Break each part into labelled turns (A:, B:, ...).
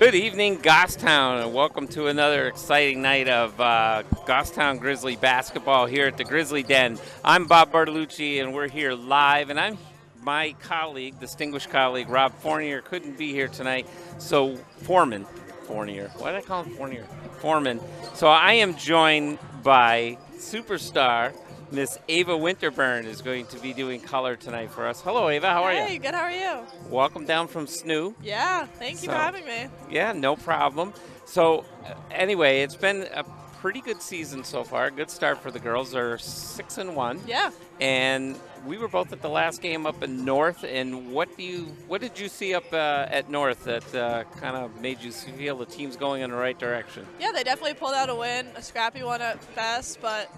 A: Good evening, Goffstown, and welcome to another exciting night of Goffstown Grizzly basketball here at the Grizzly Den. I'm Bob Bartolucci, and we're here live, and my colleague, distinguished colleague, Rob Fournier, couldn't be here tonight, so Foreman. Why did I call him Fournier? Foreman. So I am joined by superstar Miss Ava Winterburn is going to be doing color tonight for us. Hello, Ava. How are you?
B: Hey, good. How are you?
A: Welcome down from SNU.
B: Yeah, thank you for having me.
A: Yeah, no problem. So, anyway, it's been a pretty good season so far. Good start for the girls. They're 6-1.
B: Yeah.
A: And we were both at the last game up in North. And what did you see up at North that kind of made you feel the team's going in the right direction?
B: Yeah, they definitely pulled out a win, a scrappy one at best, but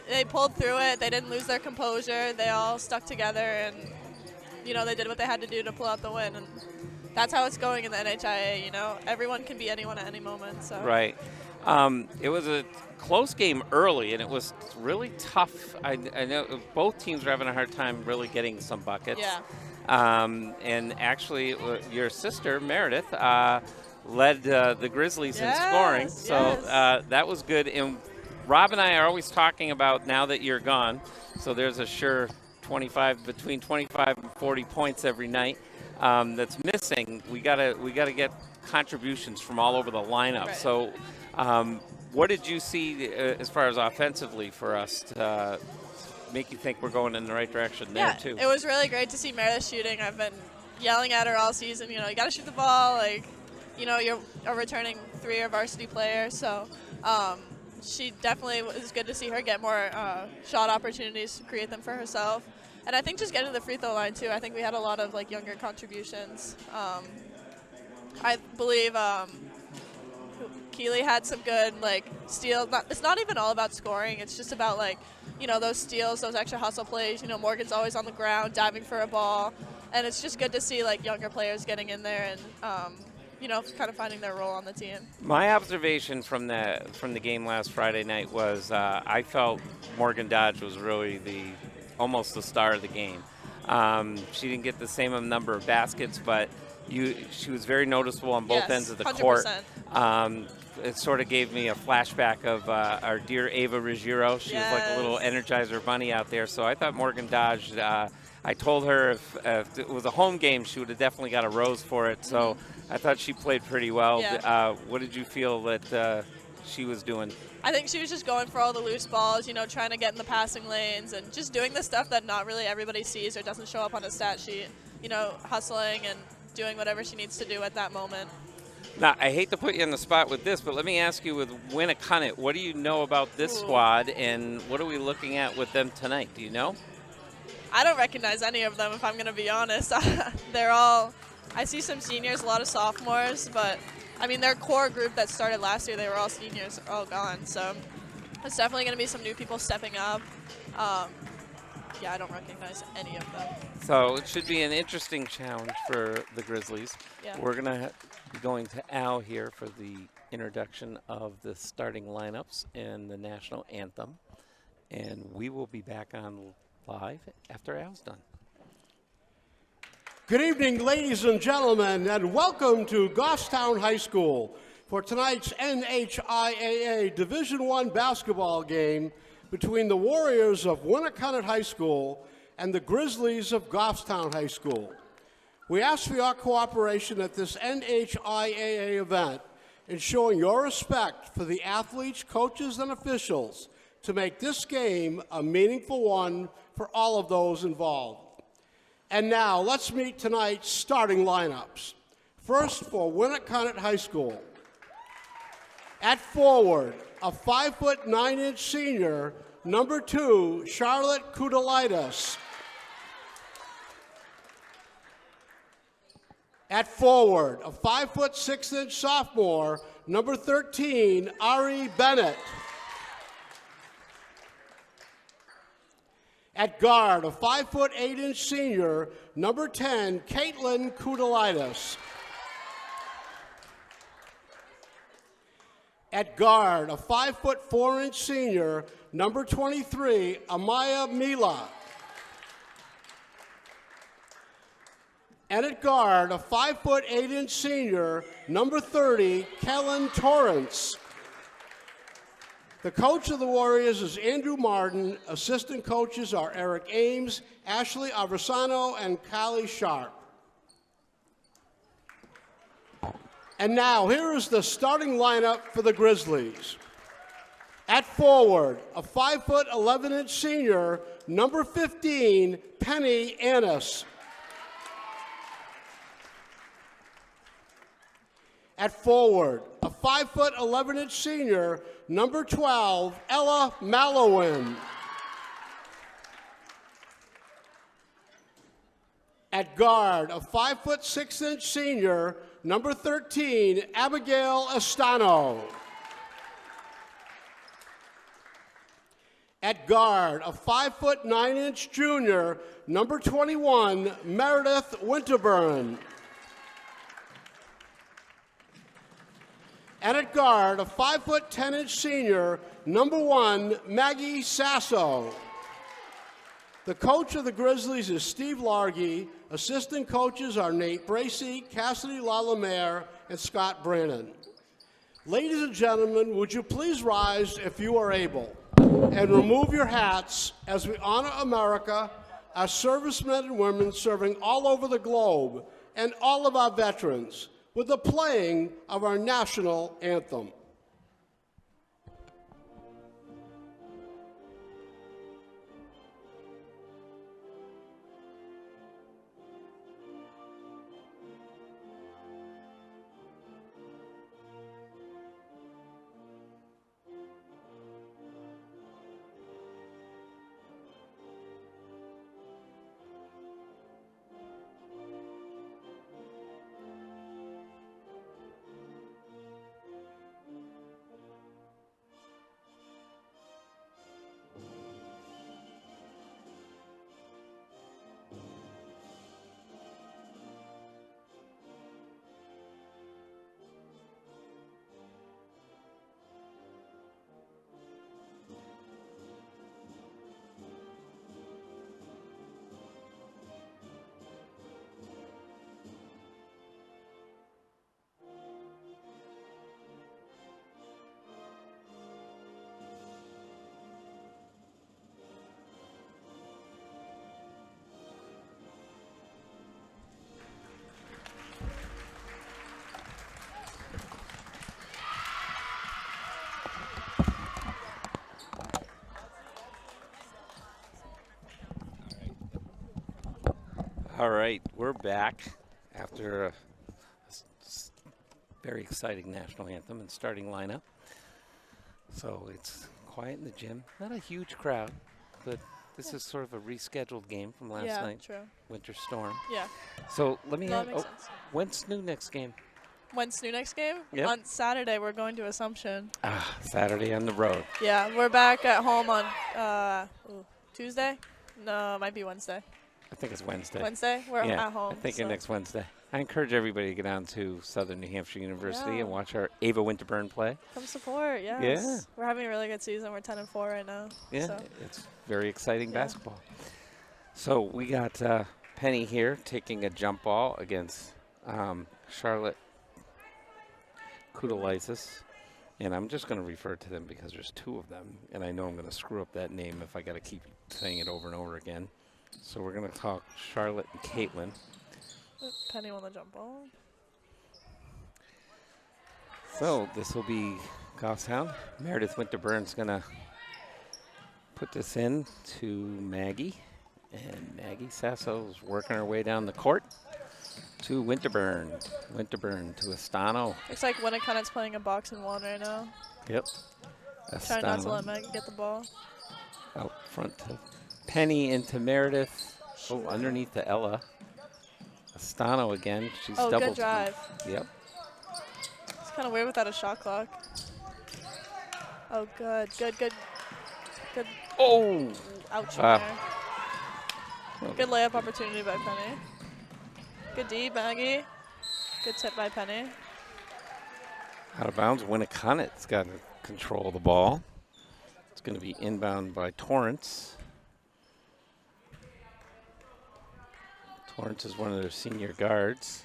B: they pulled through it. They didn't lose their composure. They all stuck together, and they did what they had to do to pull out the win. And that's how it's going in the NHIA. Everyone can be anyone at any moment. So.
A: Right. It was a close game early, and it was really tough. I know both teams were having a hard time really getting some buckets.
B: Yeah.
A: And actually, your sister, Meredith, led the Grizzlies in scoring. So that was good. And Rob and I are always talking about, now that you're gone, so there's a sure between 25 and 40 points every night that's missing. We gotta get contributions from all over the lineup.
B: Right.
A: So what did you see as far as offensively for us to make you think we're going in the right direction there too?
B: It was really great to see Meredith shooting. I've been yelling at her all season, you got to shoot the ball. You're a returning three-year varsity player, so she definitely was good to see her get more shot opportunities to create them for herself. And I think just getting to the free throw line too. I think we had a lot of younger contributions. I believe Keeley had some good steals. It's not even all about scoring. It's just about those steals, those extra hustle plays. Morgan's always on the ground diving for a ball, and it's just good to see younger players getting in there and kind of finding their role on the team.
A: My observation from the game last Friday night was I felt Morgan Dodge was really almost the star of the game. She didn't get the same number of baskets, but she was very noticeable on both ends of the
B: 100%.
A: court. It sort of gave me a flashback of our dear Ava Ruggiero. She was like a little Energizer bunny out there. So I thought Morgan Dodge, I told her if it was a home game, she would have definitely got a rose for it. So I thought she played pretty well.
B: Yeah.
A: What did you feel that she was doing?
B: I think she was just going for all the loose balls, trying to get in the passing lanes and just doing the stuff that not really everybody sees or doesn't show up on a stat sheet, hustling and doing whatever she needs to do at that moment.
A: Now, I hate to put you on the spot with this, but let me ask you with Winnacunnet, what do you know about this squad, and what are we looking at with them tonight? Do you know?
B: I don't recognize any of them, if I'm going to be honest. I see some seniors, a lot of sophomores, but, their core group that started last year, they were all seniors, are all gone. So it's definitely going to be some new people stepping up. I don't recognize any of them.
A: So it should be an interesting challenge for the Grizzlies.
B: Yeah.
A: We're going to be going to Al here for the introduction of the starting lineups and the national anthem. And we will be back on live after Al's done.
C: Good evening, ladies and gentlemen, and welcome to Goffstown High School for tonight's NHIAA Division I basketball game between the Warriors of Winnacunnet High School and the Grizzlies of Goffstown High School. We ask for your cooperation at this NHIAA event in showing your respect for the athletes, coaches, and officials to make this game a meaningful one for all of those involved. And now, let's meet tonight's starting lineups. First, for Winnacunnet High School. At forward, a 5'9" senior, number 2, Charlotte Kudalitis. At forward, a 5'6" sophomore, number 13, Ari Bennett. At guard, a 5'8" senior, number 10, Caitlin Kudalitis. At guard, a 5'4" senior, number 23, Amaya Mila. And at guard, a 5'8" senior, number 30, Kellen Torrance. The coach of the Warriors is Andrew Martin. Assistant coaches are Eric Ames, Ashley Aversano, and Callie Sharp. And now, here is the starting lineup for the Grizzlies. At forward, a 5'11" senior, number 15, Penny Annis. At forward, a 5'11" senior, number 12, Ella Malowin. At guard, a 5'6" senior, number 13, Abigail Estano. At guard, a 5'9" junior, number 21, Meredith Winterburn. And at guard, a 5'10" senior, number 1, Maggie Sasso. The coach of the Grizzlies is Steve Largy. Assistant coaches are Nate Bracey, Cassidy LaLamere, and Scott Brannon. Ladies and gentlemen, would you please rise if you are able and remove your hats as we honor America, our servicemen and women serving all over the globe, and all of our veterans with the playing of our national anthem.
A: All right, we're back after a very exciting national anthem and starting lineup. So it's quiet in the gym. Not a huge crowd, but this is sort of a rescheduled game from last night.
B: Yeah, true.
A: Winter Storm.
B: Yeah.
A: So let me
B: That makes sense.
A: when's new next game?
B: When's new next game?
A: Yep.
B: On Saturday, we're going to Assumption.
A: Saturday on the road.
B: Yeah, we're back at home on Tuesday? No, it might be Wednesday.
A: I think it's Wednesday.
B: Wednesday? We're
A: Yeah,
B: at home.
A: I think
B: so.
A: next Wednesday. I encourage everybody to get down to Southern New Hampshire University
B: Yeah.
A: and watch our Ava Winterburn play.
B: Come support, yes.
A: Yeah.
B: We're having a really good season. We're 10-4 right now.
A: Yeah,
B: So.
A: it's very exciting
B: Yeah.
A: basketball. So we got Penny here taking a jump ball against Charlotte Kudalisis. And I'm just going to refer to them because there's two of them. And I know I'm going to screw up that name if I got to keep saying it over and over again. So we're going to talk Charlotte and Caitlin.
B: Penny won the jump ball.
A: So this will be Goffstown. Meredith Winterburn's going to put this in to Maggie. And Maggie Sasso's working her way down the court to Winterburn. Winterburn to Estano.
B: Looks like Winnacunnet's playing a box and one right now.
A: Yep.
B: Trying not to
A: Estano
B: let Maggie get the ball.
A: out front to Penny into Meredith. Oh, underneath to Ella. Estano again. She's
B: Oh,
A: double.
B: good drive.
A: Yep.
B: It's kind of weird without a shot clock. Oh, good. Good.
A: Oh!
B: Ouch.
A: Wow.
B: There. Good layup opportunity by Penny. Good D, Maggie. Good tip by Penny.
A: Out of bounds. Winnacunnet's got control of the ball. It's going to be inbound by Torrance. Torrance is one of their senior guards.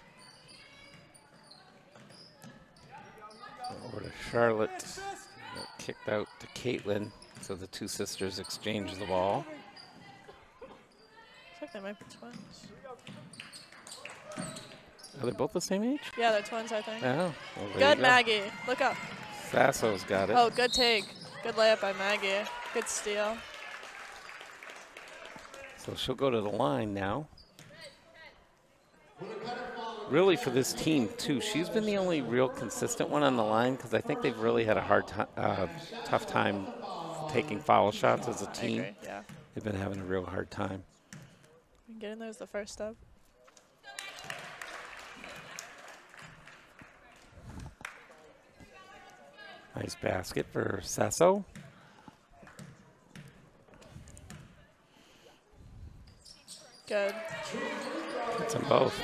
A: Over to Charlotte. Got kicked out to Caitlin. So the two sisters exchange the ball.
B: Looks like they might be twins.
A: Are they both the same age?
B: Yeah, they're twins, I think.
A: Oh, well, there
B: Good,
A: you go.
B: Maggie. Look up.
A: Sasso's got it.
B: Oh, good take. Good layup by Maggie. Good steal.
A: So she'll go to the line now. Really, for this team, too, she's been the only real consistent one on the line because I think they've really had a tough time taking foul shots as a team.
B: I agree, yeah.
A: They've been having a real hard time.
B: Getting there is the first step.
A: Nice basket for Sasso.
B: Good.
A: Hits them both.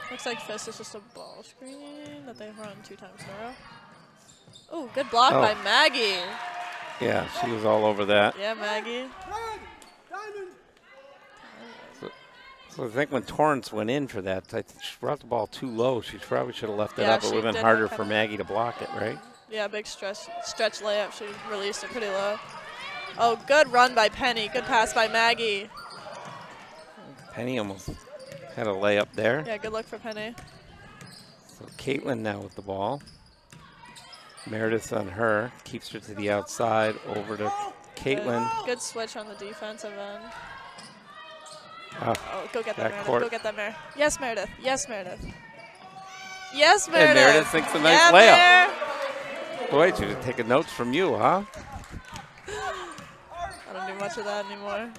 B: Looks like Fist is just a ball screen that they've run 2 times in a row. Oh, good block by Maggie.
A: Yeah, she was all over that.
B: Yeah, Maggie.
A: So I think when Torrance went in for that, I think she brought the ball too low. She probably should have left it
B: Yeah,
A: up. It
B: she
A: would have been
B: did
A: harder
B: that
A: for
B: kinda-
A: Maggie to block it, right?
B: Yeah, big stretch layup. She released it pretty low. Oh, good run by Penny. Good pass by Maggie.
A: Penny almost had a layup there.
B: Yeah, good look for Penny.
A: So Caitlin now with the ball. Meredith on her. Keeps her to the outside. Over to Caitlin.
B: Good switch on the defensive end.
A: Oh,
B: Oh, go get that,
A: back
B: Meredith.
A: court.
B: Go get that, Meredith. Yes, Meredith. Yes, Meredith. Yes, Meredith.
A: And Meredith thinks a nice
B: yeah,
A: layup. Boy, she was taking notes from you, huh?
B: I don't do much of that anymore.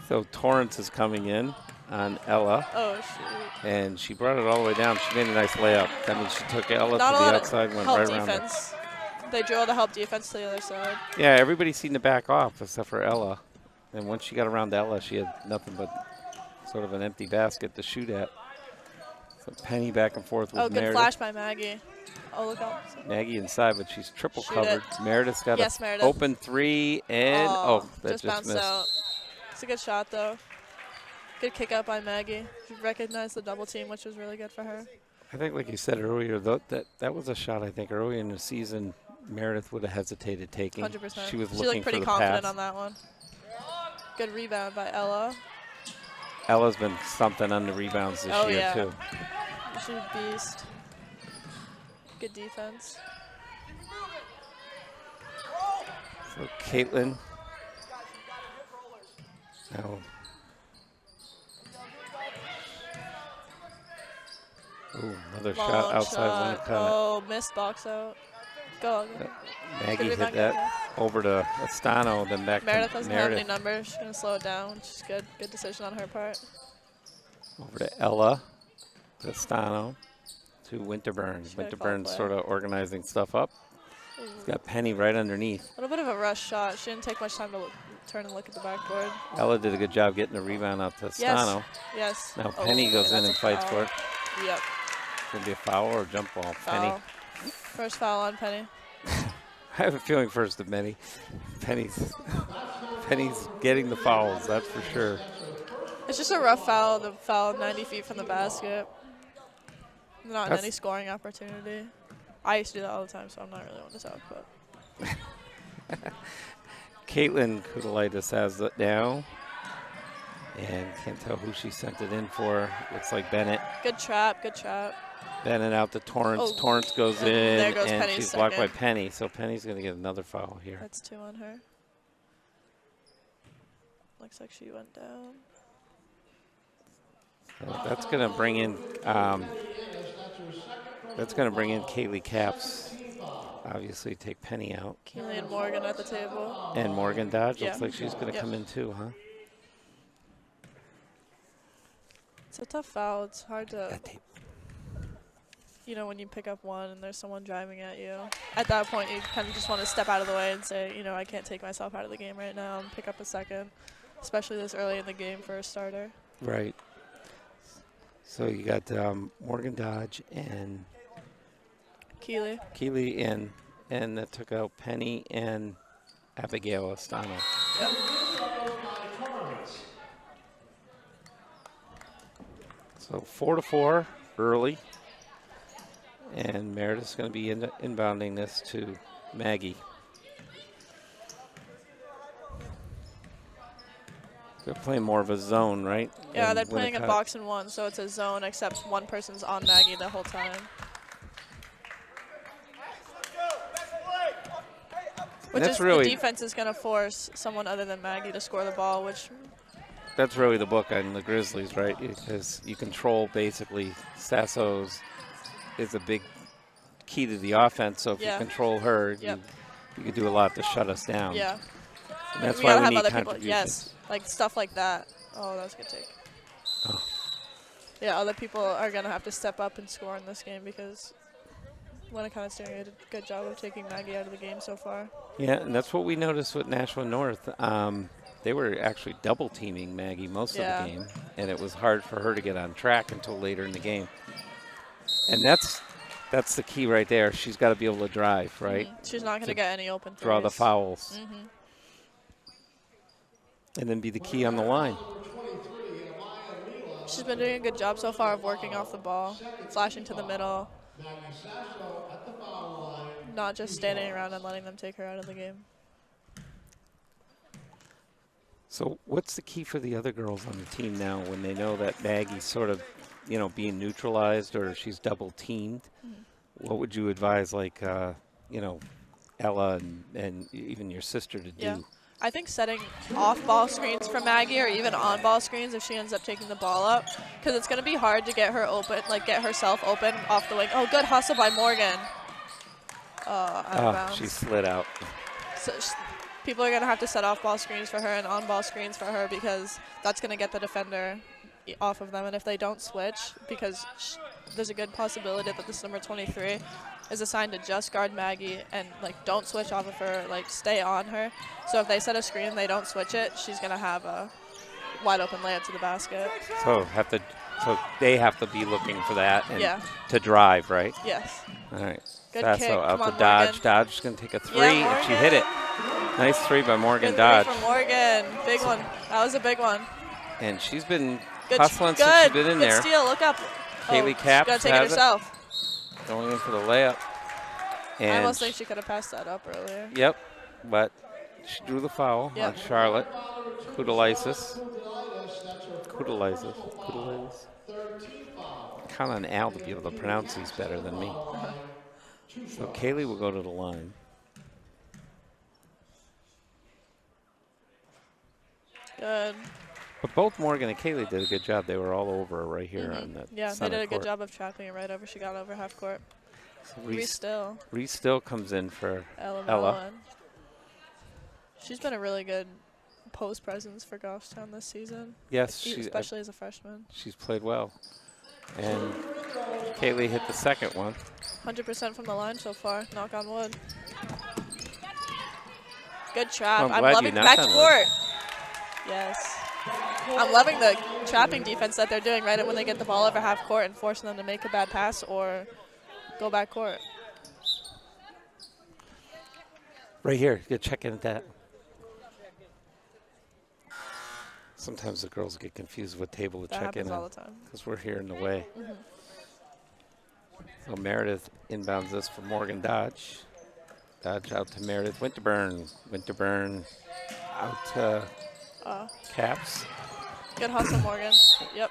A: So Torrance is coming in on Ella.
B: Oh, shoot.
A: And she brought it all the way down. She made a nice layup. That means she took Ella
B: Not
A: to
B: a
A: the
B: lot
A: outside and
B: of
A: went
B: help
A: right around her.
B: defense. They drilled a help defense to the other side.
A: Yeah, everybody seemed to back off except for Ella. And once she got around Ella, she had nothing but sort of an empty basket to shoot at. So Penny back and forth with
B: Oh, good
A: Meredith.
B: flash by Maggie. Oh, look out.
A: Maggie inside, but she's triple
B: Shoot
A: covered.
B: it.
A: Meredith's got
B: Yes,
A: an
B: Meredith.
A: open three, and that
B: just
A: just
B: bounced
A: missed.
B: out. It's a good shot, though. Good kick out by Maggie. She recognized the double team, which was really good for her.
A: I think, like you said earlier, that was a shot I think early in the season Meredith would have hesitated taking.
B: 100%.
A: She was
B: She
A: looking
B: looked pretty
A: for the
B: confident
A: pass.
B: on that one. Good rebound by Ella.
A: Ella's been something on the rebounds this
B: Oh,
A: year,
B: yeah.
A: too.
B: She's a beast. Good defense.
A: So Caitlin. Now. Ooh, another shot
B: Long
A: outside
B: shot.
A: Winnacunnet.
B: Oh, missed box out. Go.
A: Maggie
B: Good
A: hit
B: rebound,
A: that over to Estano, then back
B: Meredith
A: to
B: doesn't have any
A: Meredith.
B: numbers. She's going to slow it down, which is good. Good decision on her part.
A: Over to Ella, to Estano, to Winterburn.
B: She got a foul
A: Winterburn's
B: play.
A: sort of organizing stuff up. He's got Penny right underneath.
B: A little bit of a rush shot. She didn't take much time to turn and look at the backboard.
A: Ella did a good job getting the rebound out to Estano.
B: Yes.
A: Now
B: Oh,
A: Penny goes in
B: that's
A: and
B: a
A: fights
B: foul.
A: for it.
B: Yep.
A: It's going to be a foul or a jump ball.
B: Foul. First foul on Penny.
A: I have a feeling first of many. Penny's getting the fouls, that's for sure.
B: It's just a rough foul to foul 90 feet from the basket. Not
A: That's-
B: any scoring opportunity. I used to do that all the time, so I'm not really one to talk. But
A: Caitlin Kudalaitis has it now. And can't tell who she sent it in for. Looks like Bennett.
B: good trap, good trap.
A: Bennett out to Torrance.
B: Oh.
A: Torrance goes in,
B: There goes
A: and
B: Penny's
A: she's blocked by
B: second.
A: Penny. So Penny's going to get another foul here.
B: That's 2 on her. Looks like she went down.
A: So that's going to bring in. That's going to bring in Kaylee Capps. Obviously, take Penny out.
B: Keely and Morgan at the table.
A: And Morgan Dodge
B: Yeah.
A: looks like she's going to
B: Yep.
A: come in too, huh?
B: It's a tough foul. It's hard to,
A: That tape.
B: when you pick up one and there's someone driving at you. At that point, you kind of just want to step out of the way and say, I can't take myself out of the game right now and pick up a second, especially this early in the game for a starter.
A: Right. So you got Morgan Dodge and
B: Keely.
A: Keely and that took out Penny and Abigail Estano.
B: Yep.
A: So 4-4 early. And Meredith's going to be inbounding this to Maggie. They're playing more of a zone, right?
B: Yeah,
A: And
B: they're playing a
A: Winnacunnet-
B: box and one, so it's a zone, except one person's on Maggie the whole time. Which
A: That's
B: is
A: really-
B: the defense is going to force someone other than Maggie to score the ball, which
A: That's really the book on the Grizzlies, right? Because you control basically Sasso's is a big key to the offense. So if
B: Yeah.
A: you control her,
B: Yep.
A: you can do a lot to shut us down.
B: yeah.
A: And that's
B: we
A: why
B: gotta
A: we
B: have
A: need
B: other people.
A: contributions.
B: Yes, like stuff like that. Oh, that was a good take.
A: Oh.
B: Yeah, other people are going to have to step up and score in this game because Winnacunnet's doing a good job of taking Maggie out of the game so far.
A: Yeah, and that's what we noticed with Nashua North. They were actually double teaming Maggie most of
B: Yeah.
A: the game, and it was hard for her to get on track until later in the game. And that's the key right there. She's got to be able to drive, right?
B: She's not going to get any open threes.
A: Draw the fouls.
B: Mm-hmm.
A: And then be the key on the line.
B: She's been doing a good job so far of working off the ball, flashing to the middle, not just standing around and letting them take her out of the game.
A: So what's the key for the other girls on the team now when they know that Maggie's sort of, being neutralized or she's double teamed? What would you advise, like, Ella and even your sister to do?
B: Yeah. I think setting off-ball screens for Maggie or even on-ball screens if she ends up taking the ball up, because it's going to be hard to get her open, like get herself open off the wing. Oh, good hustle by Morgan. Out of bounds.
A: She slid out.
B: So people are going to have to set off-ball screens for her and on-ball screens for her because that's going to get the defender off of them. And if they don't switch, because there's a good possibility that this number 23 is assigned to just guard Maggie and don't switch off of her, stay on her. So if they set a screen and they don't switch it, she's going to have a wide open layup to the basket.
A: So they have to be looking for that and
B: Yeah.
A: to drive, right?
B: Yes.
A: All right.
B: Good
A: Sasso
B: kick.
A: out
B: Come
A: to
B: on,
A: Dodge.
B: Morgan.
A: Dodge is going to take a three,
B: Yeah,
A: and she hit it. Nice three by Morgan
B: Good
A: Dodge.
B: three from Morgan. Big one. That was a big one.
A: And she's been
B: Good.
A: hustling
B: Good.
A: since she's been in
B: Good
A: there.
B: steal. Look up.
A: Kaylee
B: She's
A: Capps
B: going to take it
A: has it.
B: herself.
A: Going in for the layup. And
B: I almost think she could have passed that up earlier.
A: Yep, but she drew the foul
B: Yep.
A: on Charlotte. Kudalisis. Count on Al to be able to pronounce these better than me. So Kaylee will go to the line.
B: Good.
A: But both Morgan and Kaylee did a good job. They were all over her right here on that
B: Yeah, they
A: center
B: did a good
A: court.
B: job of trapping it right over. She got over half court.
A: So
B: Reese Still.
A: Reese still comes in for
B: Ella.
A: Ella.
B: She's been a really good post presence for Goffstown this season,
A: Yes,
B: especially as a freshman.
A: she's played well. And Kaylee hit the second one.
B: 100% from the line so far. Knock on wood. Good trap.
A: I'm
B: I'm
A: glad you
B: loving
A: knocked
B: back
A: on wood.
B: court. Yes. I'm loving the trapping defense that they're doing right when they get the ball over half court and forcing them to make a bad pass or go back court.
A: Right here, you check in at that. Sometimes the girls get confused what table to
B: That
A: check in
B: happens all
A: on
B: the time.
A: because we're here in the way. So Meredith inbounds this for Morgan Dodge. Dodge out to Meredith Winterburn. Winterburn out to Caps.
B: Good hustle, Morgan. Yep.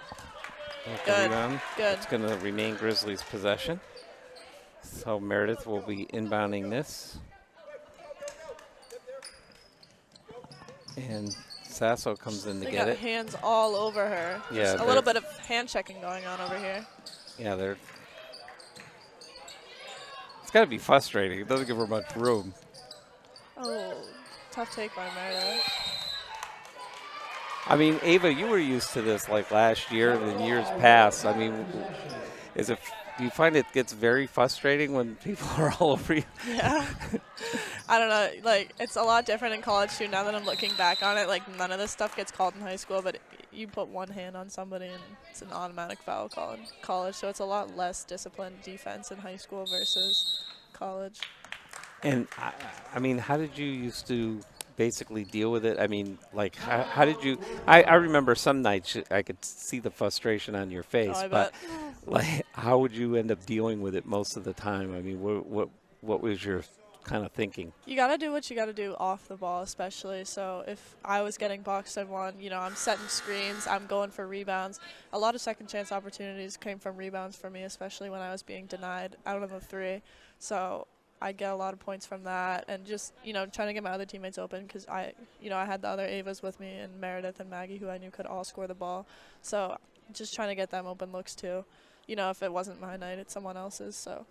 A: With the
B: Good.
A: rebound.
B: Good.
A: It's going to remain Grizzlies' possession. So Meredith will be inbounding this. And Sasso comes in to
B: They
A: get
B: got
A: it.
B: hands all over her.
A: Yeah,
B: There's a
A: they're-
B: little bit of hand checking going on over here.
A: Yeah, they're. It's got to be frustrating. It doesn't give her much room.
B: Oh, tough take by Meredith.
A: I mean, Ava, you were used to this like last year and in years past. I mean, do you find it gets very frustrating when people are all over you?
B: Yeah. I don't know. It's a lot different in college, too, now that I'm looking back on it. None of this stuff gets called in high school, but you put one hand on somebody and it's an automatic foul call in college. So it's a lot less disciplined defense in high school versus college.
A: And, I mean, how did you used to basically deal with it? I mean, like, how did you? I remember some nights I could see the frustration on your face,
B: I
A: but
B: bet.
A: like, how would you end up dealing with it most of the time? I mean, what was your kind of thinking?
B: You got to do what you got to do off the ball, especially. So if I was getting boxed and one, I'm setting screens, I'm going for rebounds. A lot of second chance opportunities came from rebounds for me, especially when I was being denied out of the three. So I get a lot of points from that, and just trying to get my other teammates open, because I had the other Avas with me, and Meredith and Maggie, who I knew could all score the ball. So just trying to get them open looks too. If it wasn't my night, it's someone else's. So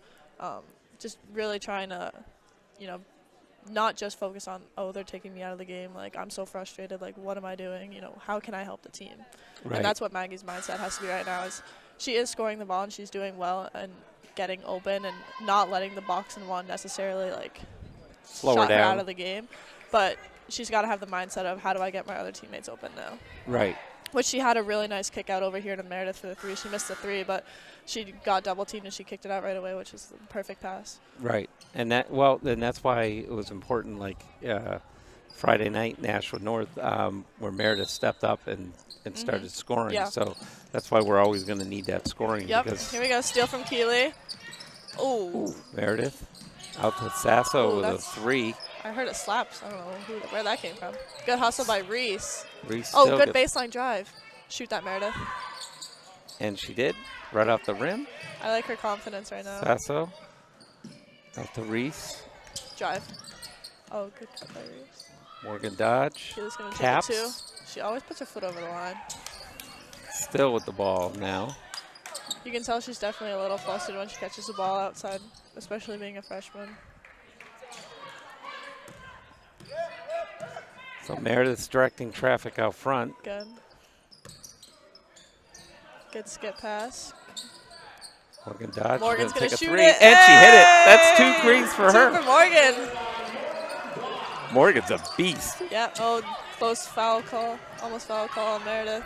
B: just really trying to not just focus on, oh, they're taking me out of the game. Like, I'm so frustrated. Like, what am I doing? How can I help the team?
A: Right.
B: And that's what Maggie's mindset has to be right now. Is she is scoring the ball and she's doing well and getting open and not letting the box and one necessarily
A: slow
B: shut
A: her
B: her
A: down
B: out of the game. But she's got to have the mindset of, how do I get my other teammates open now?
A: Right.
B: Which she had a really nice kick out over here to Meredith for the three. She missed the three, but she got double teamed and she kicked it out right away, which is the perfect pass.
A: Right. And then that's why it was important, like Friday night, Nashville North, where Meredith stepped up and started scoring.
B: Yeah.
A: So that's why we're always going to need that scoring.
B: Yep.
A: Because
B: Here we go. Steal from Keeley. Ooh.
A: Meredith out to Sasso
B: Ooh,
A: with a
B: that's-
A: three.
B: I heard it slaps. I don't know where that came from. Good hustle by Reese.
A: Reese
B: Oh,
A: still
B: good
A: gets-
B: baseline drive. Shoot that, Meredith.
A: And she did, right off the rim.
B: I like her confidence right now.
A: Sasso out to Reese.
B: Drive. Oh, good cut by Reese.
A: Morgan Dodge.
B: Keely's going to take
A: Caps.
B: it too. She always puts her foot over the line.
A: Still with the ball now.
B: You can tell she's definitely a little flustered when she catches the ball outside, especially being a freshman.
A: So Meredith's directing traffic out front.
B: Good. Good skip pass.
A: Morgan Dodge.
B: Morgan's
A: going to
B: shoot
A: three.
B: it.
A: And she hit it. That's
B: Hey!
A: 2 threes for
B: Two
A: her.
B: for Morgan.
A: Morgan's a beast.
B: Yeah. Oh, close foul call. Almost foul call on Meredith.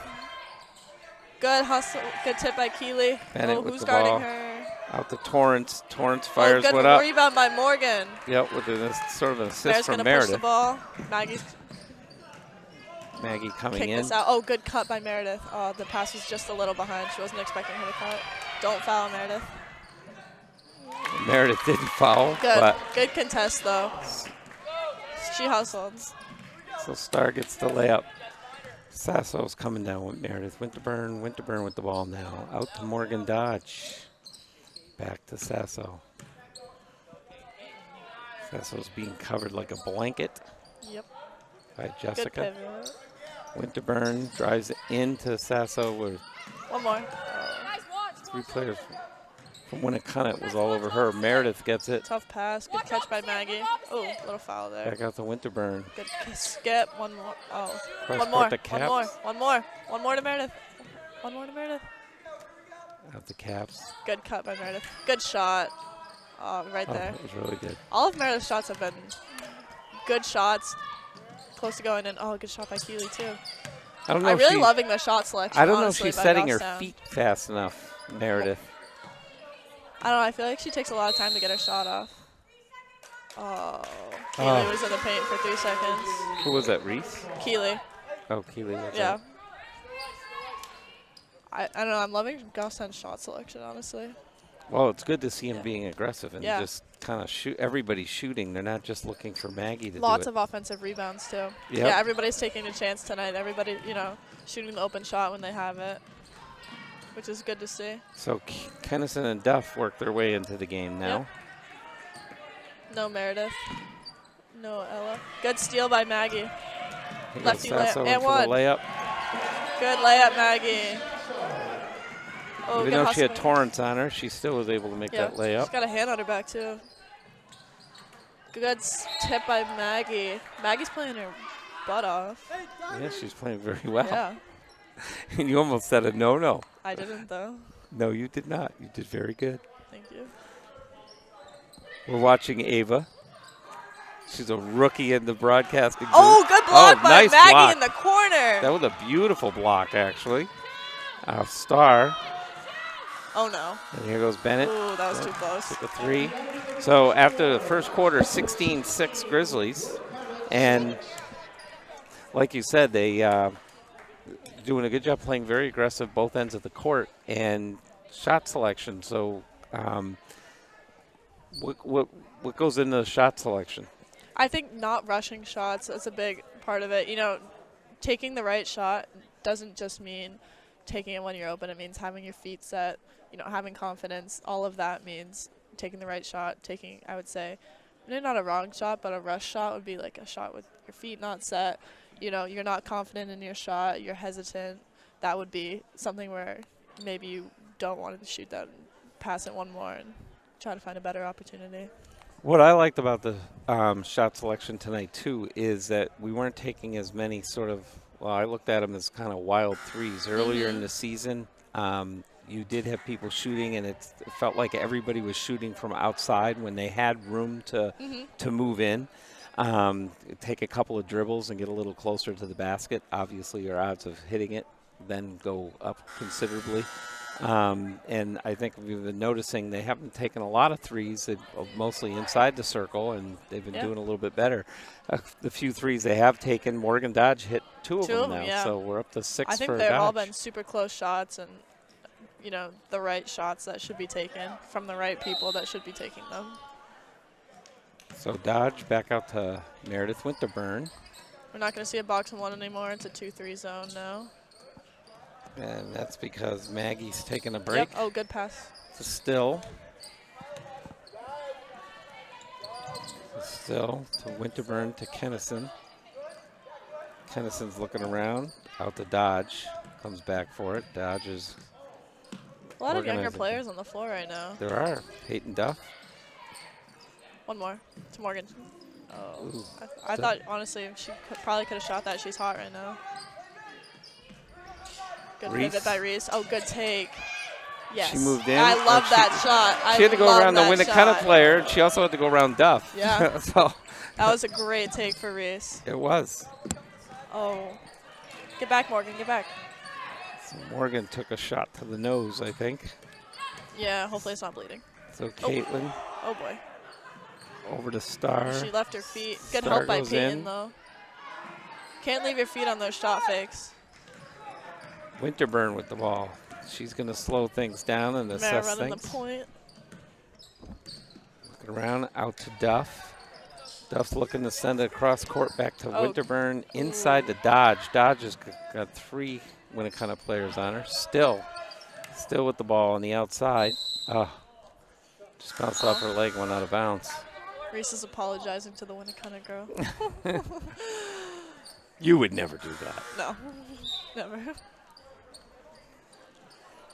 B: Good hustle. Good tip by Keeley.
A: Bennett
B: Oh,
A: with
B: who's
A: the
B: guarding
A: ball.
B: her?
A: Out to Torrance. Torrance fires
B: good
A: one up.
B: rebound by Morgan.
A: Yep, with a sort of an assist
B: Bear's
A: from
B: going to push the
A: Meredith.
B: ball. Maggie's
A: Maggie coming
B: kick
A: in.
B: this out. Oh, good cut by Meredith. Oh, the pass was just a little behind. She wasn't expecting her to cut. Don't foul, Meredith.
A: Meredith didn't foul,
B: Good.
A: but
B: Good contest, though. She hustled.
A: so Star gets the layup. Sasso's coming down with Meredith. Winterburn with the ball now. Out to Morgan Dodge. Back to Sasso. Sasso's being covered like a blanket
B: Yep.
A: by
B: Good
A: Jessica.
B: pivot.
A: Winterburn drives into Sasso with
B: One more.
A: 3 players from Winnacunnet was all over her. Meredith gets it.
B: Tough pass. Good catch by Maggie. Oh, little foul there.
A: Back out to Winterburn.
B: Good skip. One more. Oh.
A: Cross
B: One
A: court
B: more.
A: to
B: One more.
A: Caps.
B: One more. One more to Meredith. One more to Meredith.
A: Out the Caps.
B: Good cut by Meredith. Good shot. Oh, right
A: Oh,
B: there.
A: that was really good.
B: All of Meredith's shots have been good shots. Close to going in. Oh, good shot by Keeley, too.
A: I don't know.
B: I'm
A: if
B: really
A: she-
B: loving the shot selection.
A: I don't know if
B: honestly,
A: she's
B: by
A: setting her
B: Goffstown.
A: feet fast enough, Meredith.
B: I don't know. I feel like she takes a lot of time to get her shot off. Oh. Keeley
A: Oh.
B: was in the paint for 3 seconds.
A: Who was that, Reese?
B: Keeley.
A: Oh, Keeley. that's
B: Yeah.
A: right.
B: I don't know. I'm loving Goffstown's shot selection, honestly.
A: Well, it's good to see him being aggressive and
B: Yeah.
A: just kind of shoot. Everybody's shooting. They're not just looking for Maggie to
B: Lots
A: do it.
B: of offensive rebounds, too.
A: Yep.
B: Yeah, everybody's taking a chance tonight. Everybody, shooting the open shot when they have it, which is good to see.
A: So Kennison and Duff work their way into the game now.
B: No Meredith. No Ella. Good steal by Maggie.
A: He
B: Lefty
A: got Sasso
B: layup
A: in
B: and
A: for
B: one.
A: the layup.
B: Good layup, Maggie. Oh,
A: Even
B: good
A: though she had
B: hustle.
A: Torrance on her, she still was able to make that
B: She's
A: layup.
B: got a hand on her back, too. Good tip by Maggie. Maggie's playing her butt off.
A: Yeah, she's playing very well.
B: Yeah.
A: And you almost said a no-no.
B: I didn't, though.
A: No, you did not. You did very good.
B: Thank you.
A: We're watching Ava. She's a rookie in the broadcasting booth.
B: Oh, good block by
A: nice
B: Maggie
A: block.
B: in the corner.
A: That was a beautiful block, actually. Star.
B: Oh, no.
A: And here goes Bennett.
B: Ooh, that was too close.
A: Took a 3. So after the first quarter, 16-6 Grizzlies. And like you said, they doing a good job playing very aggressive both ends of the court and shot selection. So what goes into the shot selection?
B: I think not rushing shots is a big part of it. You know, taking the right shot doesn't just mean taking it when you're open. It means having your feet set, you know, having confidence. All of that means taking the right shot, taking, I would say, maybe not a wrong shot, but a rush shot would be like a shot with your feet not set. You know, you're not confident in your shot, you're hesitant. That would be something where maybe you don't want to shoot that and pass it one more and try to find a better opportunity.
A: What I liked about the shot selection tonight, too, is that we weren't taking as many sort of, well, I looked at them as kind of wild threes. Earlier in the season, you did have people shooting, and it felt like everybody was shooting from outside when they had room to move in. Take a couple of dribbles and get a little closer to the basket. Obviously, your odds of hitting it then go up considerably. And I think we've been noticing they haven't taken a lot of threes. They've mostly inside the circle, and they've been doing a little bit better. The few threes they have taken, Morgan Dodge hit two of them now, so we're up to 6 for Dodge.
B: I think they've all been super close shots and, you know, the right shots that should be taken from the right people that should be taking them.
A: So Dodge back out to Meredith Winterburn.
B: We're not going to see a box and one anymore. It's a 2-3 zone now.
A: And that's because Maggie's taking a break.
B: Yep. Oh, good pass.
A: To Still. Still to Winterburn to Kennison. Kennison's looking around. Out to Dodge. Comes back for it. Dodge is
B: a lot of younger players on the floor right now.
A: There are. Peyton Duff.
B: One more to Morgan. Oh,
A: Ooh,
B: I thought, honestly, she probably could have shot that. She's hot right now. Good pivot by Reese. Oh, good take. Yes.
A: She moved in.
B: I love that shot.
A: She had to go around the Winnacunnet player. She also had to go around Duff.
B: Yeah.
A: So
B: that was a great take for Reese.
A: It was.
B: Oh. Get back, Morgan. Get back.
A: So Morgan took a shot to the nose, I think.
B: Yeah, hopefully it's not bleeding.
A: So Caitlin.
B: Oh, boy.
A: Over to Star.
B: She left her feet. Good
A: Star
B: help by
A: goes
B: Peyton,
A: in.
B: though. Can't leave your feet on those shot fakes.
A: Winterburn with the ball. She's going to slow things down and assess
B: running
A: things.
B: the point.
A: Looking around, out to Duff. Duff's looking to send it across court back to Winterburn. Inside to Dodge. Dodge has got 3 Winnacunnet players on her. Still with the ball on the outside. Oh, just bounced off her leg, went out of bounds.
B: Reese is apologizing to the Winnacunnet girl.
A: You would never do that.
B: No, never.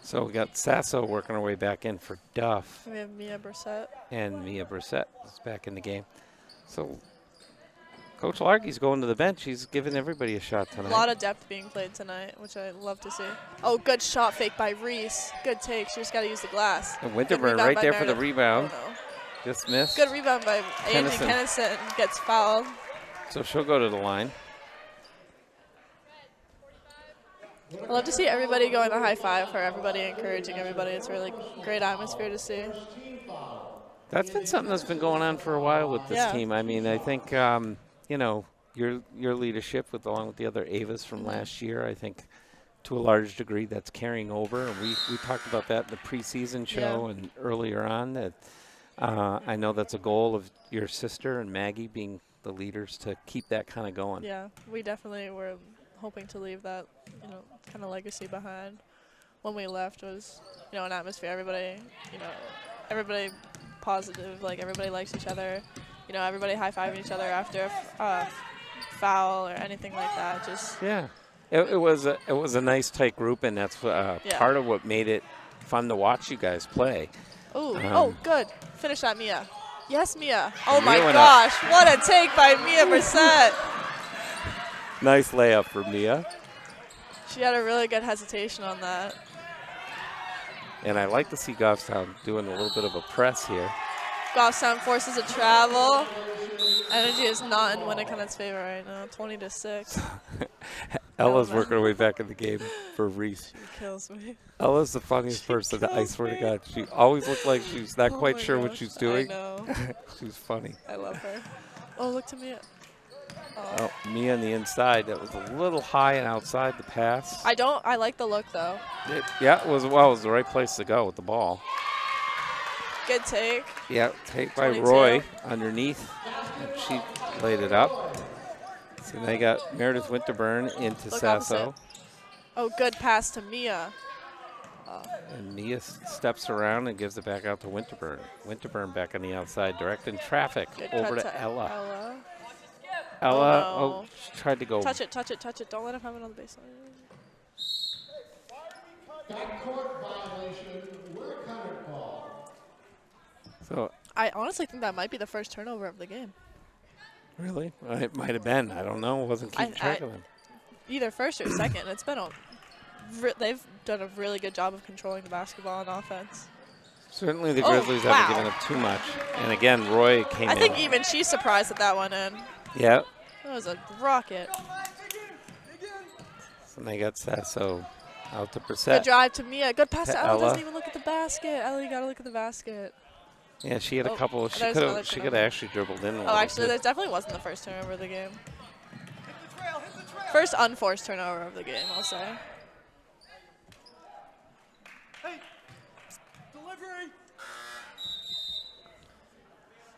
A: So we got Sasso working her way back in for Duff.
B: We have Mia Brissett.
A: And Mia Brissett is back in the game. So Coach Larky's going to the bench. He's giving everybody a shot tonight.
B: A lot of depth being played tonight, which I love to see. Oh, good shot fake by Reese. Good take. She just got to use the glass.
A: And Winterburn right there for the rebound.
B: Oh, no.
A: Just missed.
B: Good rebound by Angie Kennison. Gets fouled.
A: So she'll go to the line.
B: I love to see everybody going a high five for everybody, encouraging everybody. It's a really great atmosphere to see.
A: That's been something that's been going on for a while with this team. I mean, I think, you know, your leadership along with the other Avas from last year, I think to a large degree that's carrying over. And we talked about that in the preseason show and earlier on. That I know that's a goal of your sister and Maggie being the leaders to keep that kind of going.
B: Yeah, we definitely were hoping to leave that, you know, kind of legacy behind. When we left was, you know, an atmosphere, everybody, you know, everybody positive, like everybody likes each other, you know, everybody high-fiving each other after a foul or anything like that. Just
A: it was a nice tight group, and that's part of what made it fun to watch you guys play.
B: Ooh, oh, good. Finish that, Mia. Yes, Mia. Oh,
A: Mia
B: my gosh. What a take by Mia Brissett.
A: Nice layup for Mia.
B: She had a really good hesitation on that.
A: And I like to see Goffstown doing a little bit of a press here.
B: Goffstown forces a travel. Energy is not in Winnacunnet's favor right now, 20-6.
A: Ella's working her way back in the game for Reese.
B: She kills me.
A: Ella's the funniest person, I swear to God. She always looked like she's not quite sure what she's doing.
B: I know.
A: She's funny.
B: I love her. Oh, look to Mia.
A: Oh, me on the inside. That was a little high and outside the pass.
B: I like the look, though.
A: Yeah, it was the right place to go with the ball.
B: Good take.
A: Yeah, take by
B: 22.
A: Roy underneath. And she laid it up. So they got Meredith Winterburn into
B: Look
A: Sasso.
B: opposite. Oh, good pass to Mia.
A: And Mia steps around and gives it back out to Winterburn. Winterburn back on the outside, directing traffic
B: Good
A: over
B: cut
A: to Ella.
B: Ella.
A: Ella,
B: Oh, no.
A: she tried to go.
B: Touch it. Don't let him have it on the baseline.
C: Backcourt violation, Winnacunnet ball.
A: So,
B: I honestly think that might be the first turnover of the game.
A: really? It might have been. I don't know. Wasn't keeping track of them.
B: Either first or second. It's been they've done a really good job of controlling the basketball on offense.
A: Certainly the
B: Oh,
A: Grizzlies haven't given up too much. And again, Roy came in.
B: I think even she's surprised that that went in.
A: Yeah.
B: That was a rocket.
A: So they got Sasso out to
B: Good
A: Brissett.
B: drive to Mia. Good pass to Ella.
A: Ella.
B: Doesn't even look at the basket. Ella, you got to look at the basket.
A: Yeah, she had a couple. She
B: there's
A: could
B: another
A: have. She
B: turnover.
A: could have actually dribbled in. a
B: Oh,
A: little
B: actually,
A: bit.
B: that definitely wasn't the first turnover of the game. First unforced turnover of the game, I'll say.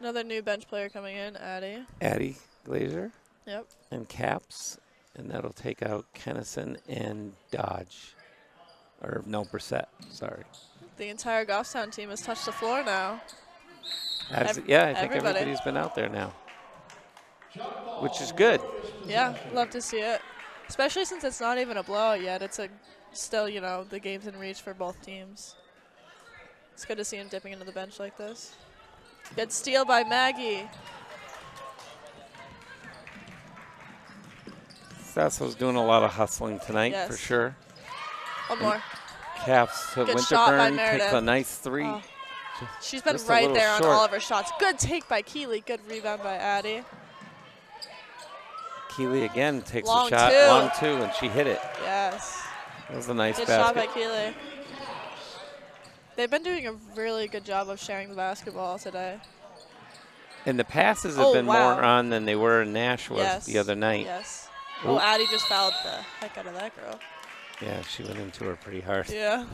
B: Another new bench player coming in, Addie.
A: Addie Glazer
B: Yep.
A: and Caps, and that'll take out Kennison and Dodge, or no, Brissett. Sorry.
B: The entire Goffstown team has touched the floor now.
A: Yeah, I think
B: everybody.
A: everybody's been out there now, which is good.
B: Yeah, love to see it. Especially since it's not even a blowout yet. It's still, the game's in reach for both teams. It's good to see him dipping into the bench like this. Good steal by Maggie.
A: Sasso's doing a lot of hustling tonight
B: Yes.
A: for sure.
B: One more.
A: Caps to
B: Good shot by
A: Winterburn, takes
B: Meredith.
A: a nice three.
B: Oh. She's been
A: Just a
B: right
A: little
B: there on
A: short.
B: all of her shots. Good take by Keeley. Good rebound by Addie.
A: Keeley again takes
B: Long
A: a shot,
B: two.
A: long two, and she hit it.
B: Yes.
A: That was a nice
B: Good shot
A: basket.
B: by Keeley. They've been doing a really good job of sharing the basketball today.
A: And the passes have
B: Oh,
A: been
B: wow.
A: more on than they were in Nashua
B: Yes.
A: the other night.
B: Yes.
A: Oop.
B: Oh, Addie just fouled the heck out of that girl.
A: Yeah, she went into her pretty hard.
B: Yeah.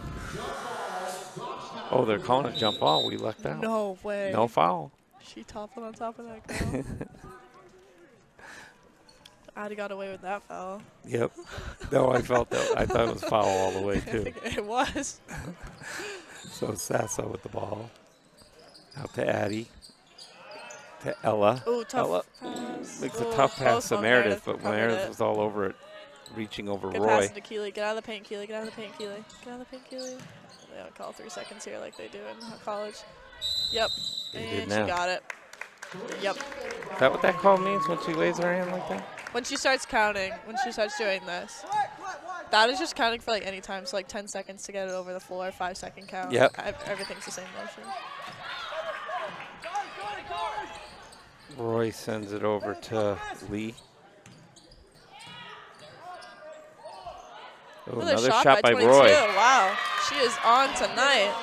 A: Oh, they're calling a jump ball. We lucked out.
B: No way.
A: No foul.
B: She toppled on top of that girl. Addie got away with that foul.
A: Yep. No, I felt that. I thought it was foul all the way,
B: I
A: too.
B: think it was.
A: So Sasso with the ball. Out to Addie. To Ella.
B: Ooh, tough
A: Ella
B: pass.
A: makes
B: Ooh,
A: a tough pass
B: close
A: to
B: one.
A: Meredith, but
B: covered
A: Meredith
B: it.
A: was all over it, reaching over
B: Good
A: Roy.
B: pass into Keeley. Get out of the paint, Keeley. Get out of the paint, Keeley. Get out of the paint, Keeley. They don't call 3 seconds here like they do in college. Yep.
A: They did
B: And
A: now.
B: she got it. Yep.
A: Is that what that call means when she waves her hand like that?
B: When she starts counting, when she starts doing this, that is just counting for any time. So 10 seconds to get it over the floor, 5-second count.
A: Yep.
B: Everything's the same motion.
A: Roy sends it over to Lee. Oh, another shot by
B: 22.
A: Roy.
B: Wow. She is on tonight.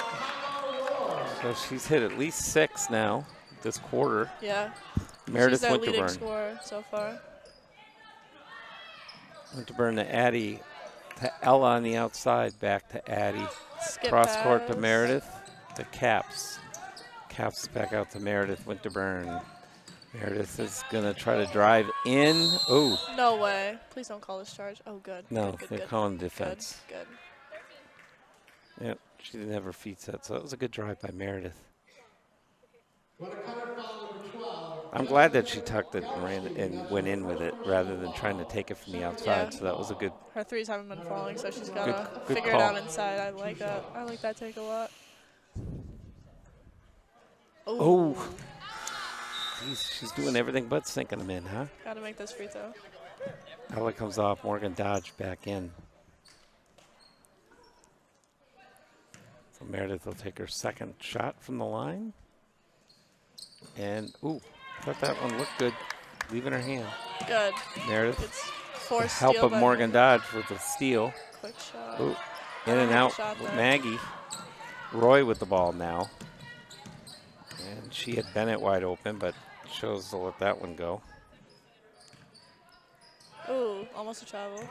A: So she's hit at least 6 now this quarter.
B: Yeah.
A: Meredith
B: She's their leading
A: Winterburn.
B: scorer so far.
A: Winterburn to Addie. To Ella on the outside. Back to Addie.
B: Skip
A: Cross court to
B: pass.
A: Meredith. To Caps. Caps back out to Meredith Winterburn. Meredith is going to try to drive in. Oh,
B: No way. Please don't call this charge. Oh, good.
A: no,
B: Good, good,
A: they're
B: good.
A: calling defense.
B: Good.
A: Yep, she didn't have her feet set, so that was a good drive by Meredith. I'm glad that she tucked it and ran and went in with it rather than trying to take it from the outside.
B: Yeah.
A: So that was a good.
B: Her threes haven't been falling, so she's got to
A: Good
B: figure
A: call.
B: it out inside. I like that. I like that take a lot.
A: Oh, geez, she's doing everything but sinking them in, huh?
B: Got to make this free throw.
A: Ella comes off. Morgan Dodge back in. So Meredith will take her second shot from the line. And, ooh, thought that one looked good. Leaving her hand.
B: Good.
A: Meredith.
B: It's forced
A: Help
B: steal
A: of
B: by
A: Morgan
B: Meredith.
A: Dodge with the steal.
B: Quick shot.
A: Ooh, in and
B: Good
A: out
B: shot
A: with
B: there.
A: Maggie. Roy with the ball now. And she had Bennett wide open, but chose to let that one go.
B: Ooh, almost a travel.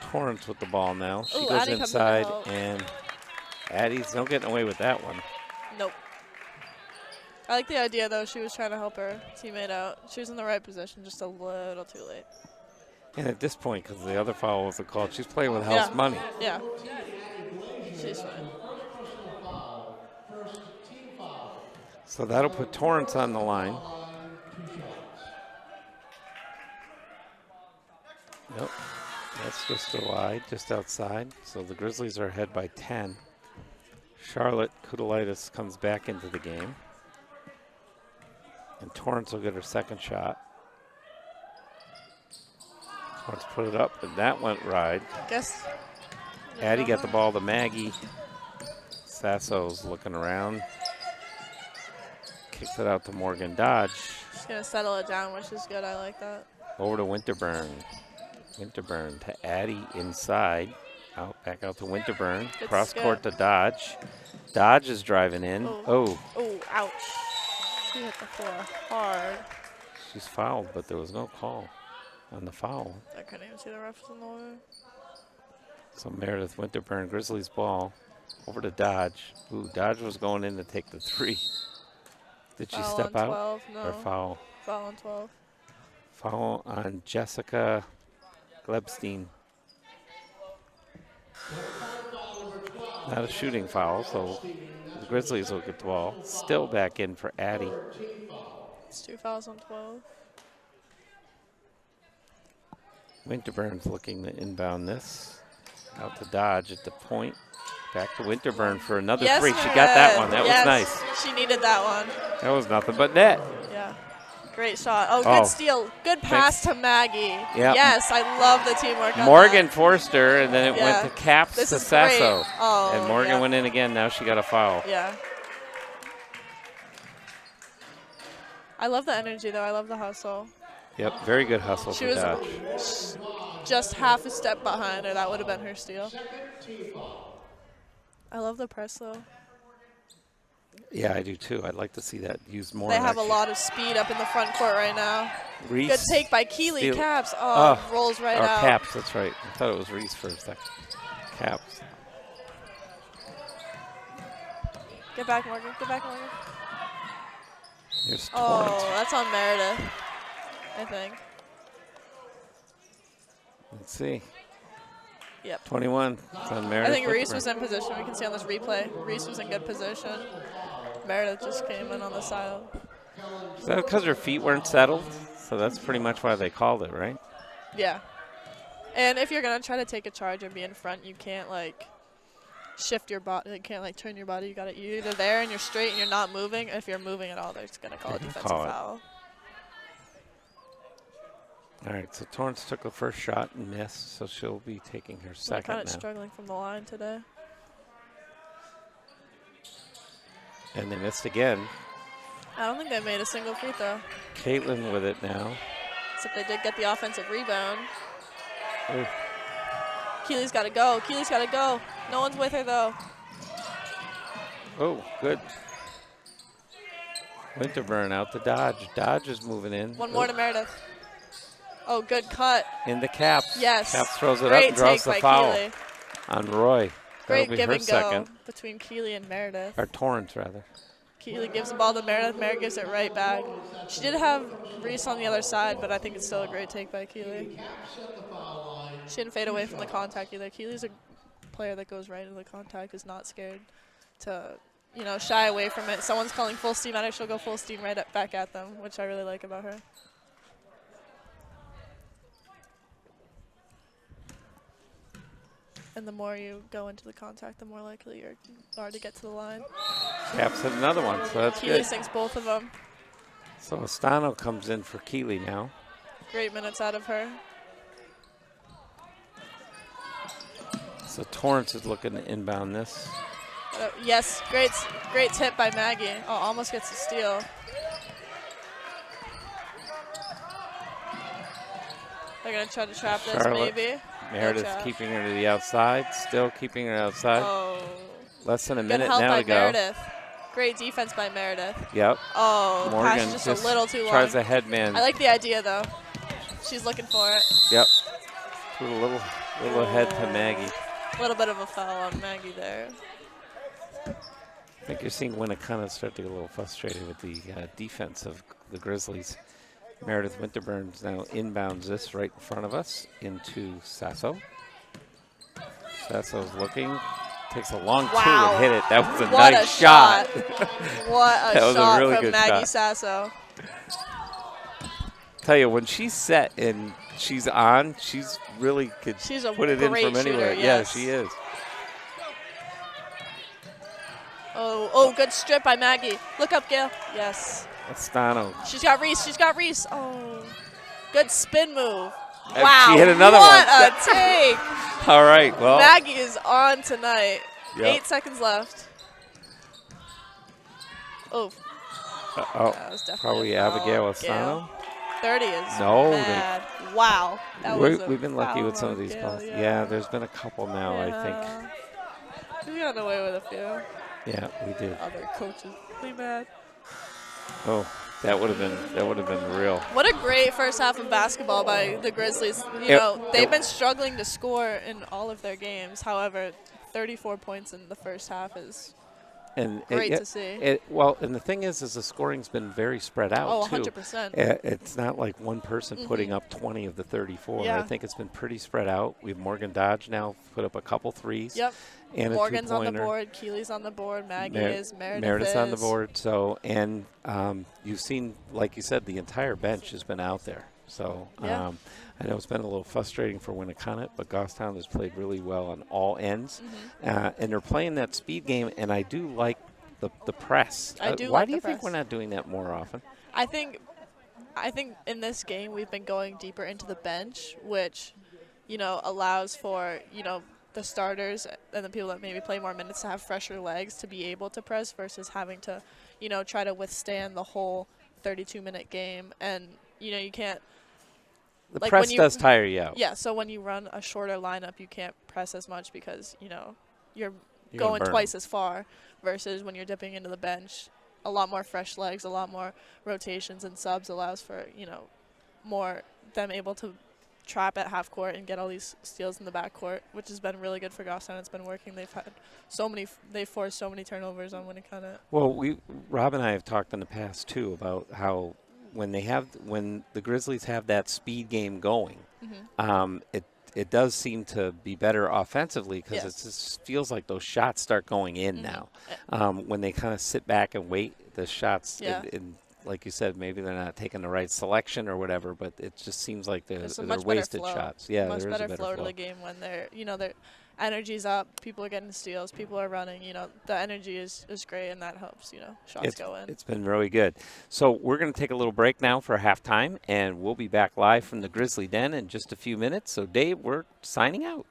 A: Torrance with the ball now. She
B: Ooh,
A: goes
B: Addie comes in to
A: inside,
B: help.
A: and Addie's no getting away with that one.
B: Nope. I like the idea, though. She was trying to help her teammate out. She was in the right position, just a little too late.
A: And at this point, because the other foul wasn't called, she's playing with house money.
B: Yeah. She's fine.
A: So that'll put Torrance on the line. Nope. That's just a wide, just outside. So the Grizzlies are ahead by 10. Charlotte Kudulaitis comes back into the game. And Torrance will get her second shot. Torrance put it up, and that went right.
B: Guess.
A: Addie got the ball to Maggie. Sasso's looking around. Kicks it out to Morgan Dodge.
B: She's going to settle it down, which is good. I like that.
A: Over to Winterburn. Winterburn to Addie inside. Back out to Winterburn.
B: Good
A: Cross
B: skip.
A: court to Dodge. Dodge is driving in. Oh.
B: Oh, ouch. She hit the floor hard.
A: She's fouled, but there was no call on the foul.
B: I couldn't even see the refs in the way.
A: So Meredith Winterburn, Grizzlies ball. Over to Dodge. Ooh, Dodge was going in to take the three. Did she
B: Foul
A: step
B: on
A: out?
B: 12, no.
A: Or foul?
B: Foul on 12.
A: Foul on Jessica Glebstein. Not a shooting foul, so the Grizzlies will get the ball. Still back in for Addie.
B: It's 2 fouls on 12.
A: Winterburn's looking to inbound this. Out to Dodge at the point. Back to Winterburn for another
B: Yes,
A: three. She got that one. That
B: yes,
A: was nice.
B: She needed that one.
A: That was nothing but net.
B: Yeah. Great shot. Oh,
A: Oh.
B: good steal. Good pass to Maggie.
A: Yep.
B: Yes, I love the teamwork on
A: Morgan
B: that.
A: forced her, and then it
B: Yeah.
A: went to Caps
B: This
A: to
B: is great.
A: Sasso.
B: Oh,
A: and Morgan
B: yeah.
A: went in again. Now she got a foul.
B: Yeah. I love the energy, though. I love the hustle.
A: Yep, very good hustle
B: She
A: for
B: was
A: Dodge.
B: just half a step behind her. That would have been her steal. I love the press, though.
A: Yeah, I do too. I'd like to see that used more.
B: They
A: in
B: have a
A: action.
B: lot of speed up in the front court right now.
A: Reese
B: Good take by Keeley.
A: steal-
B: Caps. Oh, rolls right
A: or
B: out.
A: Caps, that's right. I thought it was Reese for a second. Caps.
B: Get back, Morgan. Get back, Morgan.
A: Here's Torrance.
B: Oh, that's on Meredith, I think.
A: Let's see.
B: Yep.
A: 21. It's on Meredith
B: I think Reese
A: Whitburn.
B: was in position. We can see on this replay. Reese was in good position. Meredith just came in on the side.
A: Is that because her feet weren't settled? So that's pretty much why they called it, right?
B: Yeah. And if you're going to try to take a charge and be in front, you can't, like, shift your body. You can't, like, turn your body. You're either there and you're straight and you're not moving. If you're moving at all, they're just going to call a defensive
A: call it.
B: foul.
A: All right, so Torrance took the first shot and missed, so she'll be taking her
B: I'm
A: second
B: kind of
A: now.
B: struggling from the line today.
A: And they missed again.
B: I don't think they made a single free throw.
A: Caitlin with it now.
B: Except they did get the offensive rebound.
A: Ooh.
B: Keeley's got to go. Keeley's got to go. No one's with her, though.
A: Oh, good. Winterburn out to Dodge. Dodge is moving in.
B: One more to Meredith. Oh, good cut.
A: In the Caps.
B: Yes.
A: Caps throws it
B: Great
A: up and draws
B: take
A: the
B: by
A: foul
B: Keeley.
A: on Roy.
B: Great
A: That'll be
B: give
A: her
B: and go
A: second.
B: between Keeley and Meredith.
A: Or Torrance, rather.
B: Keeley gives the ball to Meredith. Meredith gives it right back. She did have Reese on the other side, but I think it's still a great take by Keeley. She didn't fade away from the contact either. Keeley's a player that goes right into the contact, is not scared to, shy away from it. Someone's calling full steam at her, she'll go full steam right back at them, which I really like about her. And the more you go into the contact, the more likely you are to get to the line.
A: Caps hit another one, so that's
B: Keeley
A: good.
B: sinks both of them.
A: So Astano comes in for Keeley now.
B: Great minutes out of her.
A: So Torrance is looking to inbound this.
B: Yes, great tip by Maggie. Oh, almost gets a steal. They're going to try to trap this,
A: Charlotte.
B: maybe.
A: Meredith
B: trap.
A: keeping her to the outside, still keeping her outside.
B: Oh.
A: Less than a
B: Good
A: minute
B: help
A: now
B: by
A: to go.
B: Meredith. Great defense by Meredith.
A: Yep.
B: Oh,
A: Morgan
B: pass just a little too long.
A: tries a headman.
B: I like the idea, though. She's looking for it.
A: Yep. Put a little ahead to Maggie.
B: A little bit of a foul on Maggie there.
A: I think you're seeing Winnacunnet start to get a little frustrated with the defense of the Grizzlies. Meredith Winterburns now inbounds this right in front of us into Sasso. Sasso's looking. Takes a long two and hit it. That was a nice shot.
B: What a
A: that was
B: shot
A: a really
B: from
A: good
B: Maggie
A: shot.
B: Sasso.
A: Tell you, when she's set and she's on, she's really could
B: She's a
A: put it in
B: great
A: from anywhere.
B: shooter,
A: Yeah,
B: yes.
A: she is.
B: Oh, good strip by Maggie. Look up, Gail. Yes.
A: Astano.
B: She's got Reese. She's got Reese. Oh, good spin move.
A: And
B: Wow.
A: she hit another
B: what
A: one.
B: a take.
A: All right, well.
B: Maggie is on tonight.
A: Yep.
B: 8 seconds left. Oh, that was definitely
A: probably
B: a foul.
A: Abigail
B: Gail.
A: Astano.
B: 30 is
A: No,
B: mad. Wow. That was a
A: We've been lucky
B: foul
A: with some
B: on
A: of these
B: Gail,
A: calls. Yeah, there's been a couple now, I think.
B: We got away with a few.
A: Yeah, we did.
B: Other coaches really mad.
A: Oh, that would have been real.
B: What a great first half of basketball by the Grizzlies. They've been struggling to score in all of their games. However, 34 points in the first half is great to see.
A: And the thing is the scoring's been very spread out,
B: Oh,
A: too.
B: 100%.
A: It's not like one person putting up 20 of the 34.
B: Yeah.
A: I think it's been pretty spread out. We have Morgan Dodge now put up a couple threes.
B: Yep.
A: And
B: Morgan's
A: a
B: on the
A: two-pointer.
B: board. Keely's on the board. Maggie is.
A: Meredith's
B: is
A: on the board. So, and you've seen, like you said, the entire bench has been out there. So
B: Yeah.
A: I know it's been a little frustrating for Winnacunnet, but Goffstown has played really well on all ends. And they're playing that speed game, and I do like the press.
B: I do
A: Why
B: like
A: do
B: the
A: you think
B: press.
A: we're not doing that more often?
B: I think in this game we've been going deeper into the bench, which, allows for, the starters and the people that maybe play more minutes to have fresher legs to be able to press versus having to, try to withstand the whole 32-minute game. And, you can't.
A: The
B: Like
A: press
B: when you-
A: does tire you out.
B: Yeah, so when you run a shorter lineup, you can't press as much because, you're
A: You're gonna
B: going
A: burn
B: twice
A: 'em.
B: as far versus when you're dipping into the bench. A lot more fresh legs, a lot more rotations and subs allows for, more them able to trap at half court and get all these steals in the back court, which has been really good for Goffstown. It's been working. They've forced so many turnovers on Winnacunnet.
A: Well, Rob and I have talked in the past too about how when the Grizzlies have that speed game going, it does seem to be better offensively because
B: Yes.
A: it just feels like those shots start going in now. When they kind of sit back and wait, the shots, and like you said, maybe they're not taking the right selection or whatever, but it just seems like they're
B: There's a much better
A: wasted
B: flow.
A: shots. Yeah,
B: much
A: there is a
B: better
A: better
B: flow
A: flow.
B: to the game when their energy's up, people are getting steals, people are running. The energy is great, and that helps. Shots go in.
A: It's been really good. So we're going to take a little break now for halftime, and we'll be back live from the Grizzly Den in just a few minutes. So, Dave, we're signing out.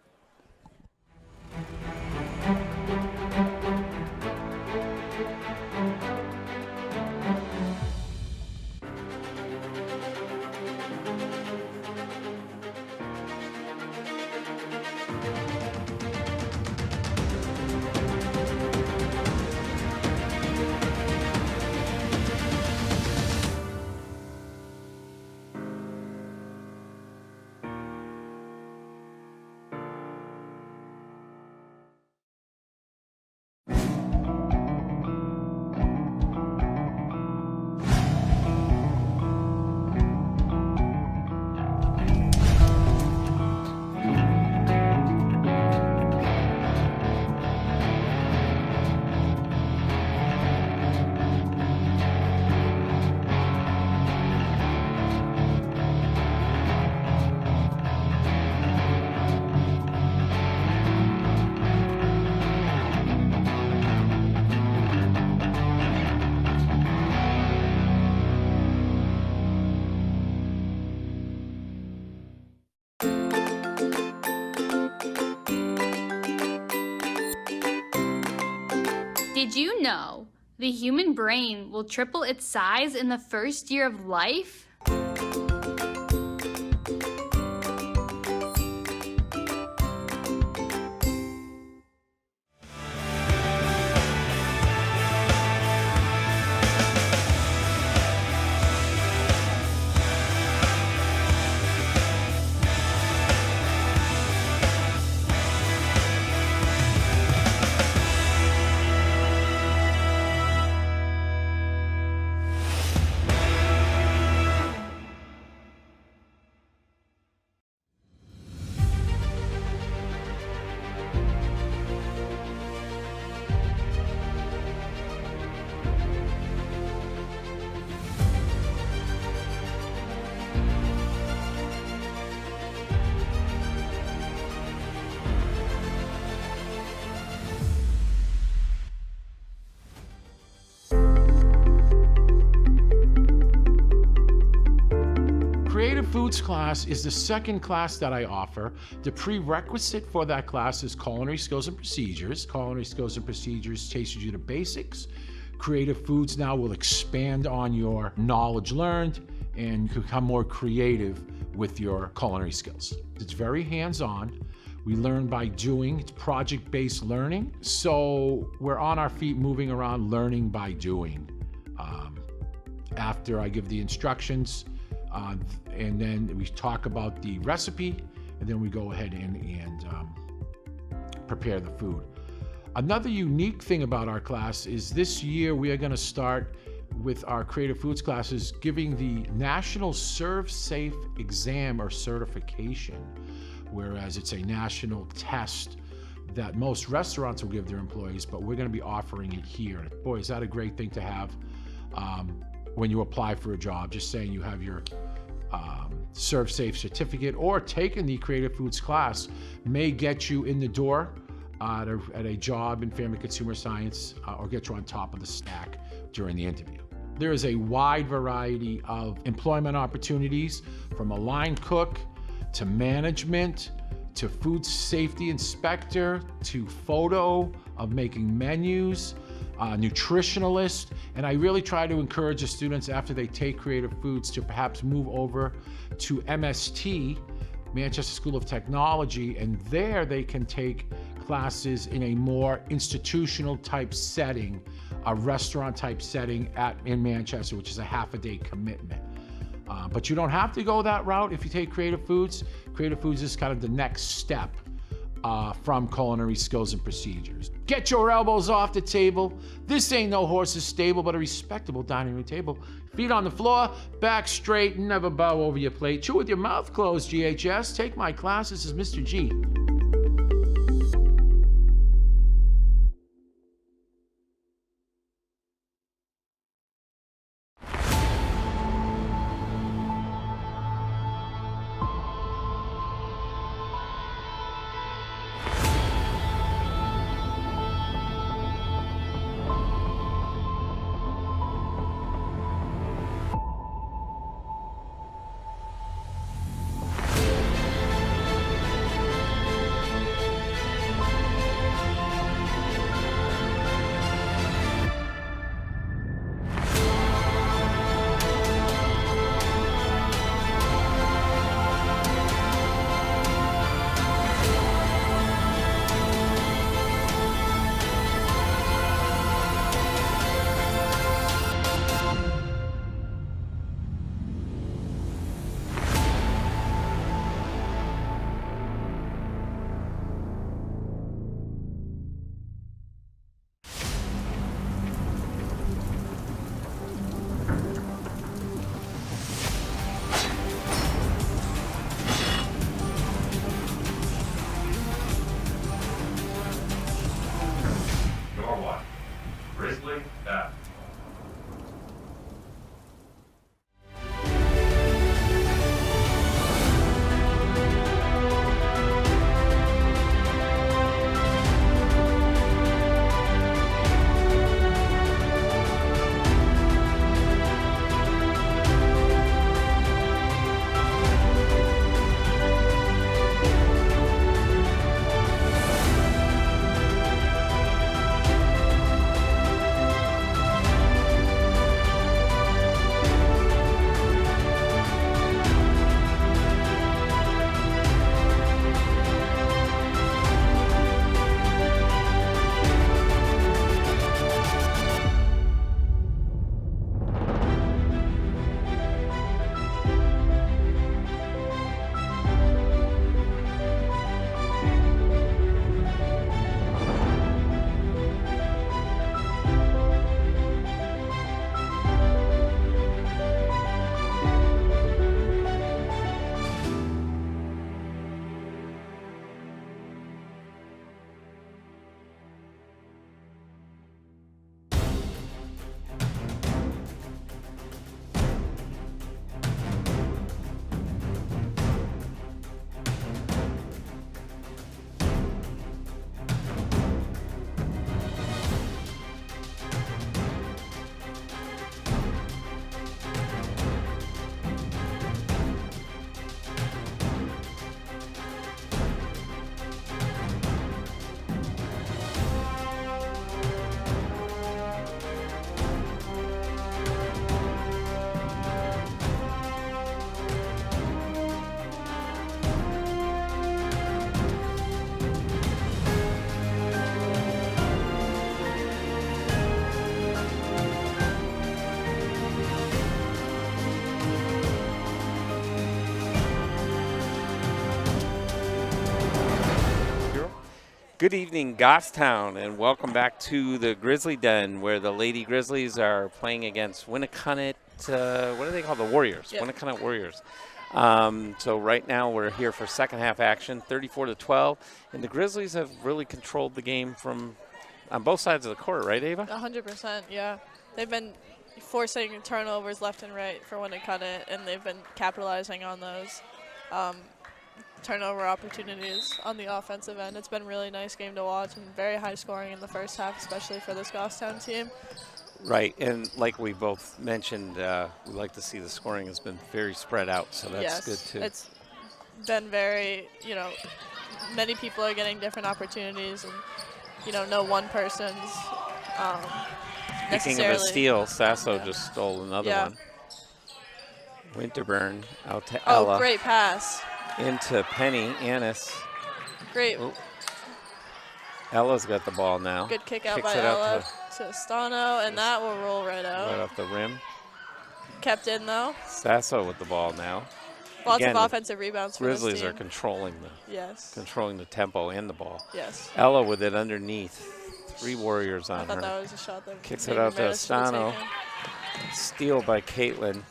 D: Did you know the human brain will triple its size in the first year of life?
E: Creative Foods class is the second class that I offer. The prerequisite for that class is culinary skills and procedures. Culinary skills and procedures teaches you the basics. Creative Foods now will expand on your knowledge learned and become more creative with your culinary skills. It's very hands-on. We learn by doing. It's project-based learning. So we're on our feet moving around learning by doing. After I give the instructions, and then we talk about the recipe, and then we go ahead and prepare the food. Another unique thing about our class is this year we are going to start with our Creative Foods classes giving the National Serve Safe exam or certification, whereas it's a national test that most restaurants will give their employees, but we're going to be offering it here. Boy, is that a great thing to have when you apply for a job, just saying you have your Serve Safe certificate or taking the Creative Foods class may get you in the door at a job in family consumer science or get you on top of the stack during the interview. There is a wide variety of employment opportunities, from a line cook to management to food safety inspector to photo of making menus, nutritionalist, and I really try to encourage the students after they take Creative Foods to perhaps move over to MST, Manchester School of Technology, and there they can take classes in a more institutional type setting, a restaurant type setting in Manchester, which is a half-a-day commitment. But you don't have to go that route if you take Creative Foods. Creative Foods is kind of the next step from culinary skills and procedures. Get your elbows off the table. This ain't no horse's stable, but a respectable dining room table. Feet on the floor, back straight, never bow over your plate. Chew with your mouth closed, GHS. Take my class. This is Mr. G.
A: Good evening, Goffstown, and welcome back to the Grizzly Den, where the Lady Grizzlies are playing against Winnacunnet. What do they call the Warriors?
B: Yep.
A: Winnacunnet Warriors. So right now we're here for second half action, 34-12, and the Grizzlies have really controlled the game from on both sides of the court, right, Ava?
B: 100%, yeah. They've been forcing turnovers left and right for Winnacunnet, and they've been capitalizing on those turnover opportunities on the offensive end. It's been a really nice game to watch and very high scoring in the first half, especially for this Goffstown team.
A: Right, and like we both mentioned, we like to see the scoring has been very spread out, so that's
B: Yes,
A: good too.
B: it's been very, many people are getting different opportunities, and, no one person's
A: Speaking of a steal, Sasso just stole another one. Winterburn out to Ella.
B: Oh, great pass.
A: Into Penny Annis.
B: Great.
A: Oh. Ella's got the ball now.
B: Good kick out
A: Kicks
B: by
A: it out
B: Ella to Stano, and that will roll right out.
A: Right off the rim.
B: Kept in, though.
A: Sasso with the ball now.
B: Lots
A: Again,
B: of offensive rebounds for this
A: Grizzlies
B: team.
A: are controlling the tempo and the ball.
B: Yes.
A: Ella with it underneath. 3 Warriors on
B: I thought
A: her.
B: that was a shot that
A: Kicks it
B: maybe
A: out to
B: Meredith should have
A: Stano.
B: taken.
A: Steal by Caitlin.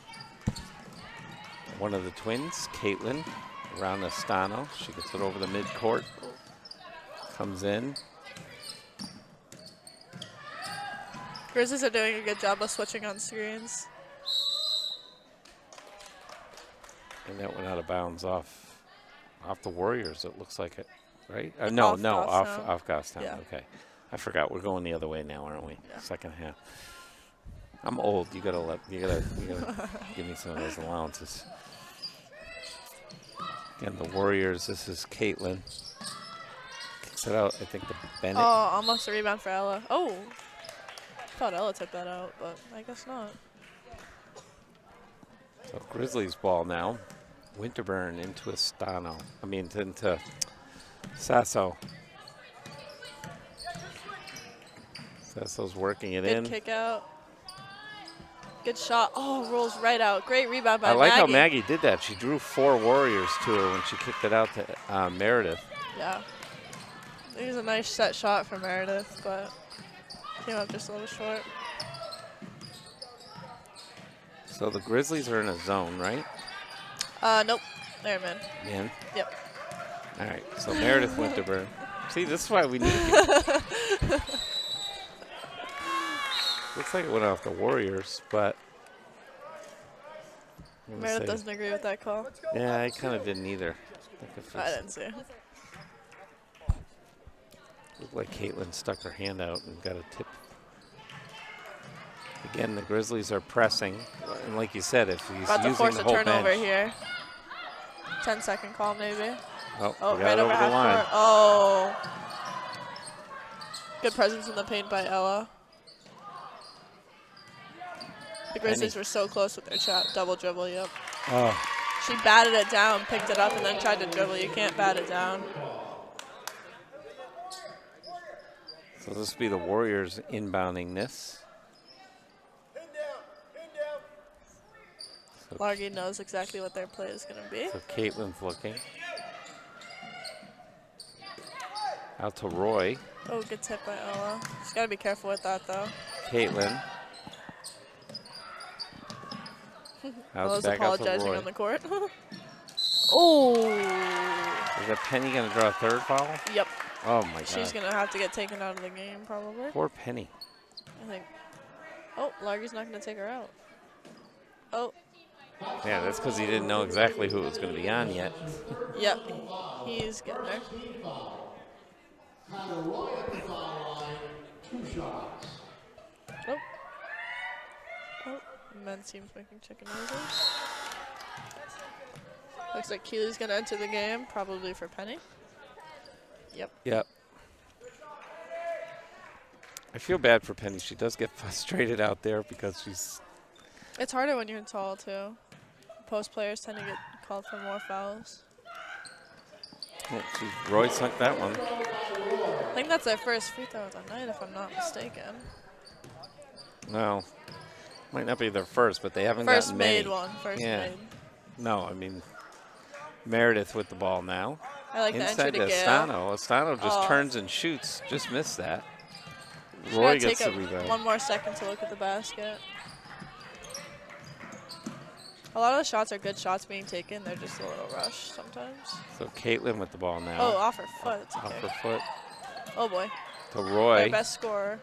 A: One of the twins, Caitlin, around to Stano. She gets it over the midcourt. Comes in.
B: Grizzlies are doing a good job of switching on screens.
A: And that went out of bounds off the Warriors, it looks like it, right? No, off Goffstown.
B: Yeah.
A: Okay. I forgot. We're going the other way now, aren't we?
B: Yeah.
A: Second half. I'm old. You gotta give me some of those allowances. Again, the Warriors. This is Caitlin. Kicks it out. I think to Bennett.
B: Oh, almost a rebound for Ella. Oh, thought Ella took that out, but I guess not.
A: So Grizzlies ball now. Winterburn into Estano. Into Sasso. Sasso's working it in.
B: Good kick out. Good shot. Oh, rolls right out. Great rebound by
A: I like
B: Maggie.
A: how Maggie did that. She drew 4 Warriors to her when she kicked it out to Meredith.
B: Yeah. It was a nice set shot for Meredith, but came up just a little short.
A: So the Grizzlies are in a zone, right?
B: Nope. They're in.
A: Man.
B: Yep.
A: All right. So Meredith Winterburn. See, this is why we need you. Looks like it went off the Warriors, but
B: Meredith doesn't agree with that call.
A: Yeah, I kind of didn't either.
B: I didn't see.
A: Looked like Caitlin stuck her hand out and got a tip. Again, the Grizzlies are pressing, and like you said, if he's
B: About to
A: using
B: force
A: the
B: a
A: whole
B: turnover
A: bench.
B: here. 10-second call, maybe.
A: Oh,
B: Oh,
A: we got
B: right
A: it
B: over
A: over the
B: half
A: line.
B: court. Oh. Good presence in the paint by Ella. The Grizzlies were so close with their shot. Double dribble, yep.
A: Oh,
B: She batted it down, picked it up, and then tried to dribble. You can't bat it down.
A: so this will be the Warriors inbounding this.
B: Largy knows exactly what their play is going to be.
A: So Caitlin's looking. Out to Roy.
B: Oh, good tip by Ella. She's got to be careful with that, though.
A: Caitlin.
B: Ella's
A: back out to
B: apologizing
A: Roy.
B: on the court. Oh.
A: Is that Penny going to draw a third foul?
B: Yep.
A: Oh, my God.
B: She's going to have to get taken out of the game, probably.
A: Poor Penny.
B: I think. Oh, Largy's not going to take her out. Oh,
A: Yeah, that's because he didn't know exactly who it was going to be on yet.
B: yep. He's getting her. Oh. Oh, men's team's making chicken noises. Looks like Keely's going to enter the game, probably for Penny. Yep.
A: Yep. I feel bad for Penny. She does get frustrated out there because she's...
B: It's harder when you're tall, too. Post players tend to get called for more fouls.
A: Oh, Roy sunk that one.
B: I think that's their first free throw of the night, if I'm not mistaken.
A: No. Might not be their first, but they haven't
B: First
A: gotten many.
B: made one. First
A: Yeah.
B: made.
A: No, I mean, Meredith with the ball now.
B: I like the
A: Inside
B: entry
A: to
B: to Gale.
A: Estano. Estano just
B: Oh.
A: turns and shoots. Just missed that.
B: She's
A: Roy
B: gotta
A: gets
B: take
A: the rebound.
B: one more second to look at the basket. A lot of the shots are good shots being taken. They're just a little rushed sometimes.
A: So Caitlin with the ball now.
B: Oh, off her foot. It's
A: Off
B: okay.
A: her foot
B: Oh boy.
A: to Roy.
B: Their best scorer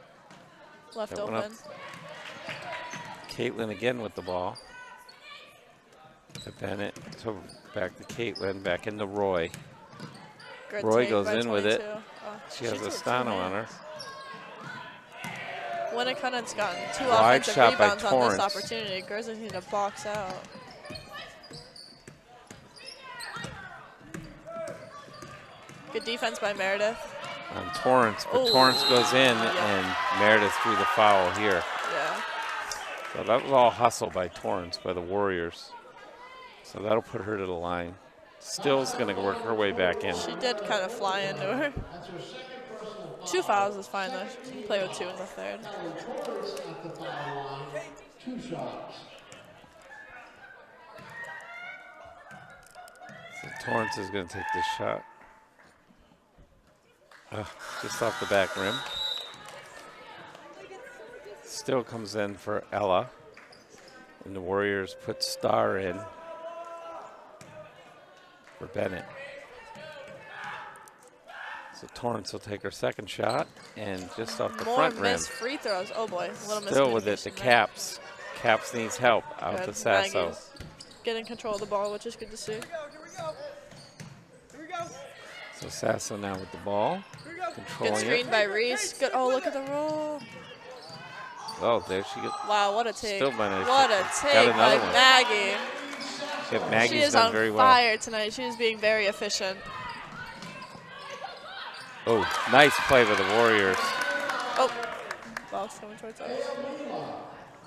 B: left
A: That went up.
B: open.
A: Caitlin again with the ball. To Bennett. So back to Caitlin. Back into Roy.
B: Good
A: Roy
B: take
A: goes
B: by
A: in with it.
B: 22. Oh,
A: She has
B: shoots with two
A: Estano on her.
B: hands. Winnacunnet's gotten 2
A: Wide
B: offensive
A: shot by
B: rebounds on this
A: Torrance.
B: opportunity. Grizzlies need to box out. Good defense by Meredith.
A: On Torrance, but
B: Oh.
A: Torrance goes in
B: Yeah.
A: and Meredith threw the foul here.
B: Yeah.
A: So that was all hustle by Torrance by the Warriors. So that'll put her to the line. Still's going to work her way back in.
B: She did kind of fly into her. 2 fouls is fine though. She can play with 2 in the third.
C: Torrance at the foul line. 2 shots.
A: So Torrance is going to take this shot. Just off the back rim. Still comes in for Ella. And the Warriors put Starr in for Bennett. So Torrance will take her second shot and just off the
B: More
A: front rim.
B: missed free throws. Oh boy. A little
A: Still with it, the
B: miscommunication there.
A: Caps. Caps needs help out
B: Good.
A: to Sasso.
B: Maggie's getting control of the ball, which is good to see.
A: So Sasso now with the ball.
B: Good
A: Controlling
B: screen
A: it.
B: by Reese. Good. Oh, look at the roll.
A: Oh, there she gets.
B: Wow, what a take.
A: Still managed
B: What
A: to-
B: a
A: got
B: take by
A: another one.
B: Maggie.
A: Yep,
B: She
A: Maggie's
B: is
A: done
B: on
A: very well.
B: fire tonight. She is being very efficient.
A: Oh, nice play by the Warriors.
B: Oh, ball's coming towards us.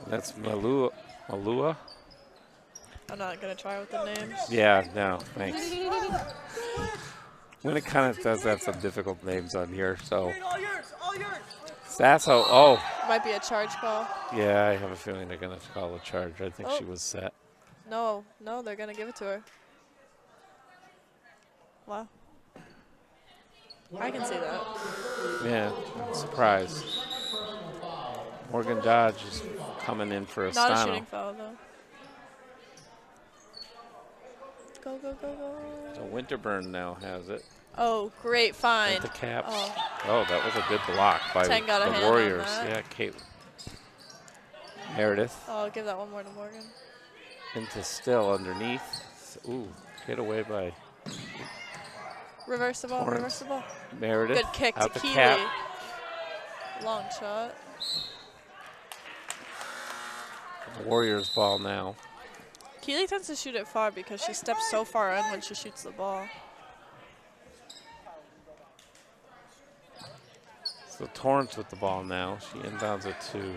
A: That's Malua. Malua?
B: I'm not going to try with the names.
A: Yeah, no, thanks. Winnacunnet does have some difficult names on here, so. Sasso, oh,
B: Might be a charge call.
A: yeah, I have a feeling they're going to call a charge. I think she
B: Oh.
A: was set.
B: No, they're going to give it to her. Wow. I can see that.
A: Yeah, I'm surprised. Morgan Dodge is coming in for
B: Not a
A: Estano.
B: shooting foul, though. Go, go, go, go.
A: So Winterburn now has it.
B: Oh, great find.
A: With the Caps.
B: Oh.
A: Oh, that was a good block by
B: 10 got a
A: the
B: hand on
A: Warriors.
B: that.
A: Yeah, Kate. Meredith
B: Oh, I'll give that one more to Morgan.
A: into Still underneath. Ooh, hit away by
B: Reverse the ball,
A: Torrance.
B: reverse the ball.
A: Meredith.
B: Good kick to
A: out the
B: Keeley.
A: cap.
B: Long shot.
A: The Warriors ball now.
B: Keeley tends to shoot it far because she steps so far in when she shoots the ball.
A: So Torrance with the ball now. She inbounds it to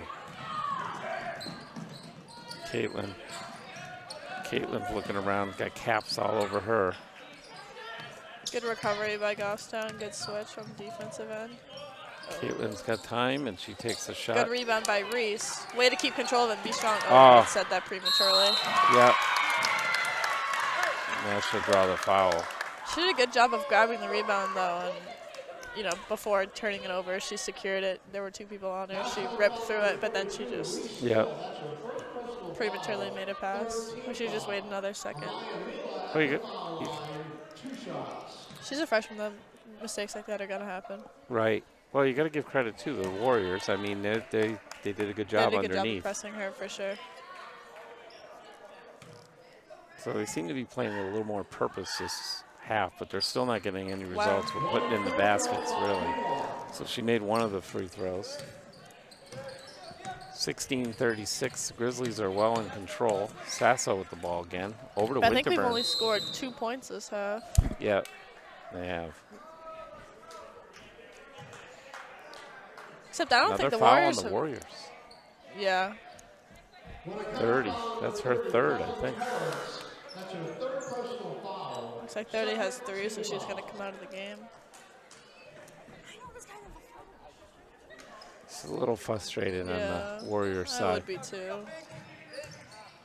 A: Caitlin. Caitlin's looking around, got caps all over her.
B: Good recovery by Goffstown. Good switch from defensive end.
A: Caitlin's got time and she takes a shot.
B: Good rebound by Reese. Way to keep control of it and be strong. Oh,
A: Oh.
B: I said that prematurely.
A: Yep. Now she'll draw the foul.
B: She did a good job of grabbing the rebound though, and before turning it over, she secured it. There were 2 people on her. She ripped through it, but then she just
A: Yep.
B: prematurely made a pass. Or she just waited another second.
A: Oh, you good?
B: She's a freshman though. Mistakes like that are gonna happen.
A: Right. Well, you got to give credit to the Warriors. I mean, they did a good job
B: They did a good job of
A: underneath.
B: pressing her for sure.
A: So they seem to be playing with a little more purpose this half, but they're still not getting any results with putting in the baskets, really. So she made one of the free throws. 16-36. The Grizzlies are well in control. Sasso with the ball again. Over to
B: But I think we've
A: Winterburn.
B: only scored 2 points this half.
A: Yeah, they have.
B: Except I don't
A: Another
B: think the
A: foul
B: Warriors.
A: on the Warriors.
B: Yeah.
A: 30. That's her third, I think.
C: That's her 3rd personal foul.
B: Looks like 30 has 3, so she's gonna come out of the game.
A: She's a little frustrated on
B: Yeah,
A: the Warriors
B: I
A: side.
B: would be too.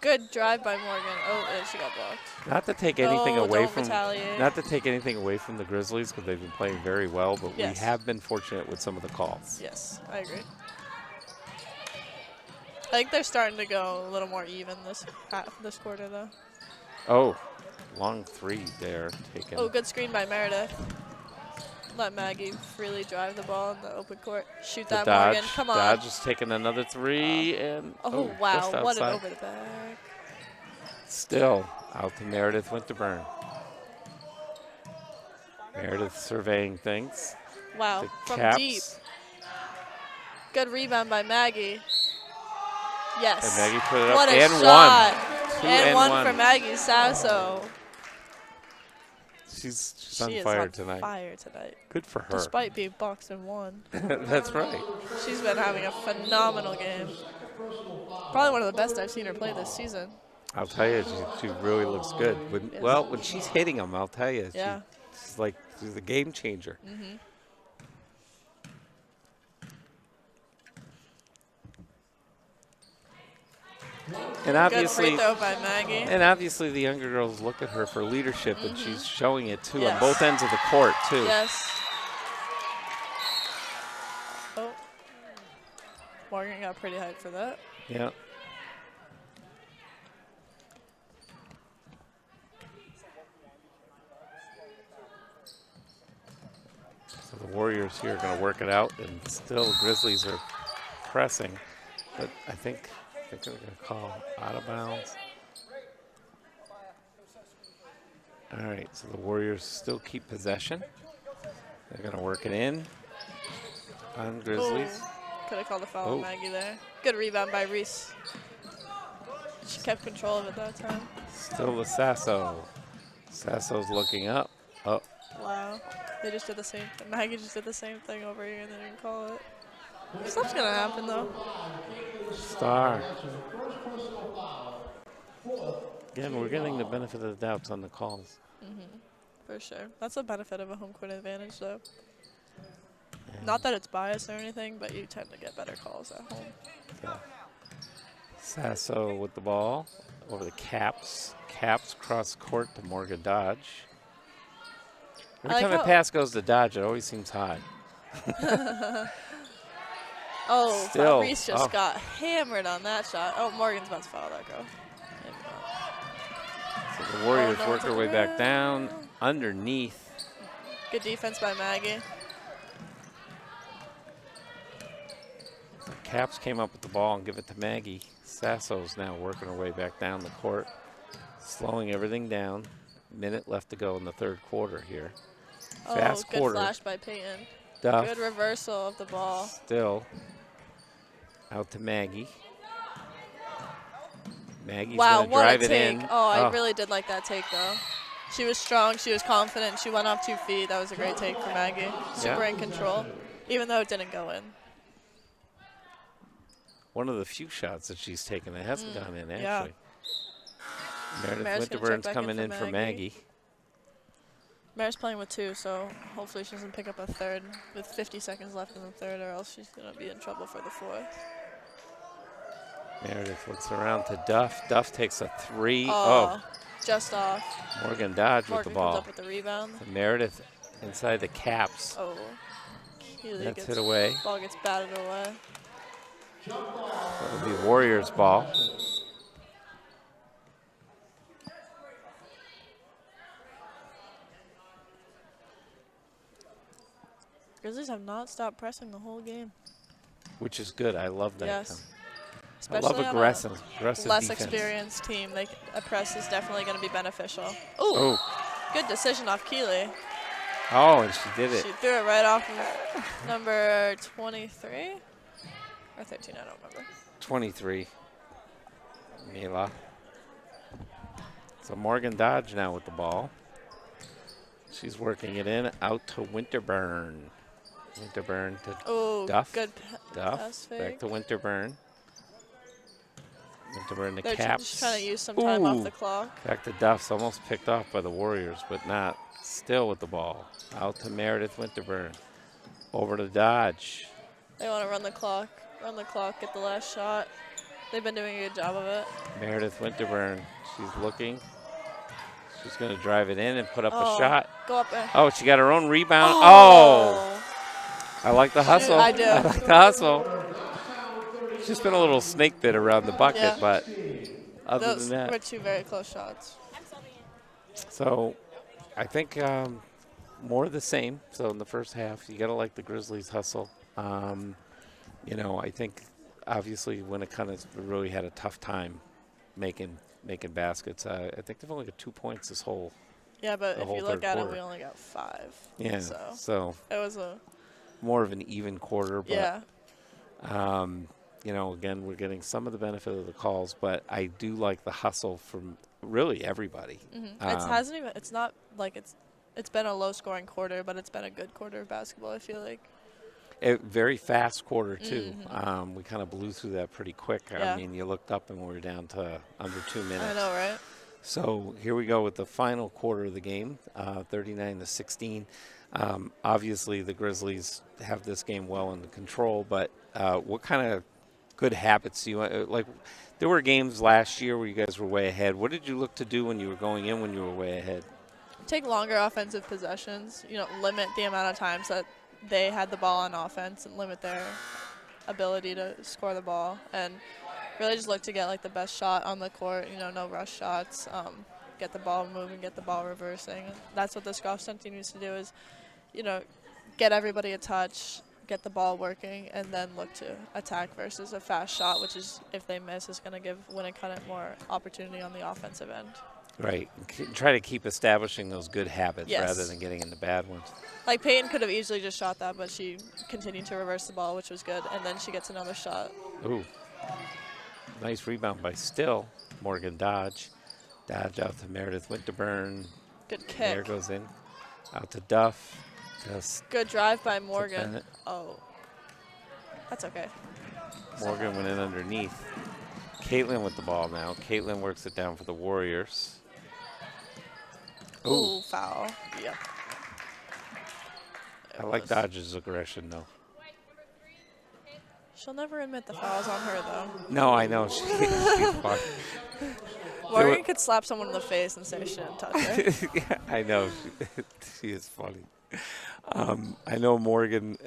B: Good drive by Morgan. Oh, and she got blocked.
A: Not to take anything
B: No,
A: away
B: don't
A: from
B: retaliate.
A: not to take anything away from the Grizzlies because they've been playing very well, but
B: Yes.
A: we have been fortunate with some of the calls.
B: Yes, I agree. I think they're starting to go a little more even this quarter, though.
A: Oh, long three there taken.
B: Oh, good screen by Meredith. Let Maggie freely drive the ball in the open court. Shoot
A: The
B: that,
A: Dodge.
B: Morgan. Come on.
A: Dodge is taking another three, and
B: Oh, wow.
A: just
B: What an
A: outside.
B: over the back.
A: Still out to Meredith Winterburn. Meredith surveying things.
B: Wow.
A: The
B: From
A: Caps.
B: deep. Good rebound by Maggie. Yes.
A: And Maggie put it up
B: what a
A: and
B: shot.
A: won. Two
B: and
A: and
B: one for Maggie Sasso.
A: She's
B: She
A: on
B: is
A: fire
B: on
A: tonight.
B: fire tonight.
A: Good for her.
B: Despite being boxed and won.
A: That's right.
B: She's been having a phenomenal game. Probably one of the best I've seen her play this season.
A: I'll tell you, she really looks good. When she's hitting them, I'll tell you,
B: Yeah.
A: she's a game changer.
B: Mm-hmm.
A: And obviously,
B: Good free throw by Maggie.
A: and obviously, the younger girls look at her for leadership, and she's showing it too
B: Yes.
A: on both ends of the court too.
B: Yes. Oh. Morgan got pretty hyped for that.
A: Yeah. So the Warriors here are going to work it out, and still Grizzlies are pressing, but I think they're going to call out of bounds. All right, so the Warriors still keep possession. They're going to work it in on Grizzlies.
B: Could have called a foul
A: Oh.
B: on Maggie there. Good rebound by Reese. She kept control of it that time.
A: Still the Sasso. Sasso's looking up. Oh,
B: Wow. They just did the same thing. Maggie just did the same thing over here and they didn't call it. Stuff's going to happen, though.
A: Star. Again, we're getting the benefit of the doubts on the calls.
B: For sure. That's the benefit of a home court advantage, though. Not that it's biased or anything, but you tend to get better calls at home.
A: Yeah. Sasso with the ball over the Caps. Caps cross court to Morgan Dodge. Every
B: I like
A: time a
B: how-
A: pass goes to Dodge, it always seems high.
B: Oh,
A: Still.
B: Reese just
A: Oh.
B: got hammered on that shot. Oh, Morgan's about to foul that girl. Maybe not.
A: So the Warriors
B: no,
A: work
B: it's
A: their way back
B: around.
A: down underneath.
B: Good defense by Maggie.
A: The Caps came up with the ball and give it to Maggie. Sasso's now working her way back down the court, slowing everything down. Minute left to go in the third quarter here. Fast
B: Oh, good
A: quarter.
B: flash by Peyton.
A: Duff
B: Good reversal of the ball.
A: still out to Maggie. Maggie's
B: Wow,
A: gonna
B: what
A: drive
B: a
A: it
B: take.
A: in.
B: Oh, I really did like that take, though. She was strong. She was confident. She went off 2 feet. That was a great take for Maggie. Super in control, even though it didn't go in.
A: One of the few shots that she's taken that hasn't gone in,
B: yeah.
A: actually. Meredith
B: Maris gonna check
A: Winterburn's
B: back
A: coming
B: in
A: in
B: for
A: for
B: Maggie.
A: Maggie.
B: Maris playing with 2, so hopefully she doesn't pick up a third with 50 seconds left in the third, or else she's going to be in trouble for the fourth.
A: Meredith looks around to Duff. Duff takes a three.
B: Oh, just off.
A: Morgan Dodge with
B: Morgan
A: the ball.
B: comes up with the rebound.
A: Meredith inside the Caps.
B: Oh, Keeley
A: That's
B: gets,
A: hit away.
B: ball gets batted away.
A: That would be Warriors ball.
B: Grizzlies have not stopped pressing the whole game.
A: Which is good. I love that.
B: Yes.
A: I love
B: Especially on a
A: aggressive
B: less
A: defense.
B: experienced team. A press is definitely going to be beneficial. Ooh,
A: Oh,
B: good decision off Keeley.
A: oh, and she did it.
B: She threw it right off of number 23 or 13, I don't remember.
A: 23. Mila. So Morgan Dodge now with the ball. She's working it in out to Winterburn. Winterburn to
B: Oh,
A: Duff.
B: good
A: Duff.
B: pass
A: Back
B: fake.
A: to Winterburn. Winterburn to
B: They're
A: Caps.
B: just trying to use some time off
A: Ooh.
B: the clock.
A: Back to Duff's almost picked off by the Warriors, but not. Still with the ball. Out to Meredith Winterburn. Over to Dodge.
B: They want to run the clock, get the last shot. They've been doing a good job of it.
A: Meredith Winterburn, she's looking. She's going to drive it in and put up a
B: Oh,
A: shot.
B: Go up there.
A: Oh, she got her own rebound. Oh! I like the hustle.
B: I do.
A: I like the hustle. She's been a little snake bit around the bucket,
B: Yeah.
A: but other
B: Those
A: than that.
B: were two very close shots.
A: So I think more of the same. So in the first half, you got to like the Grizzlies' hustle. You know, I think obviously Winnacunnet really had a tough time making baskets. I think they've only got 2 points this whole.
B: Yeah, but
A: The
B: if
A: whole
B: you look
A: third
B: at it,
A: quarter.
B: we only got 5.
A: Yeah. So
B: It was a
A: more of an even quarter, but
B: yeah.
A: you know, again, we're getting some of the benefit of the calls, but I do like the hustle from really everybody.
B: It hasn't even. It's not like it's been a low scoring quarter, but it's been a good quarter of basketball. I feel like.
A: A very fast quarter too. We kind of blew through that pretty quick.
B: Yeah.
A: I mean, you looked up and we were down to under 2 minutes.
B: I know, right?
A: So here we go with the final quarter of the game, 39-16. Obviously, the Grizzlies have this game well under control, but what kind of good habits do you like? There were games last year where you guys were way ahead. What did you look to do when you were going in when you were way ahead?
B: Take longer offensive possessions. You know, limit the amount of times that they had the ball on offense and limit their ability to score the ball, and really just look to get like the best shot on the court. You know, no rush shots. Get the ball moving, get the ball reversing. That's what this Goffstown team needs to do is, you know, get everybody a touch, get the ball working, and then look to attack versus a fast shot, which is, if they miss, is going to give Winnacunnet more opportunity on the offensive end.
A: Right. Try to keep establishing those good habits
B: Yes.
A: rather than getting in the bad ones.
B: Like Peyton could have easily just shot that, but she continued to reverse the ball, which was good, and then she gets another shot.
A: Ooh. Nice rebound by Still. Morgan Dodge. Dodge out to Meredith Winterburn.
B: Good
A: There
B: kick.
A: goes in. Out to Duff. Just
B: Good drive by Morgan.
A: Bennett.
B: Oh, that's okay.
A: Morgan went in underneath. Caitlin with the ball now. Caitlin works it down for the Warriors.
B: Ooh, foul. Yep.
A: I like Dodge's aggression, though.
B: She'll never admit the fouls on her, though.
A: No, I know. She's fine.
B: Morgan could slap someone in the face and say she didn't touch her.
A: Yeah, I know. She is funny. I know Morgan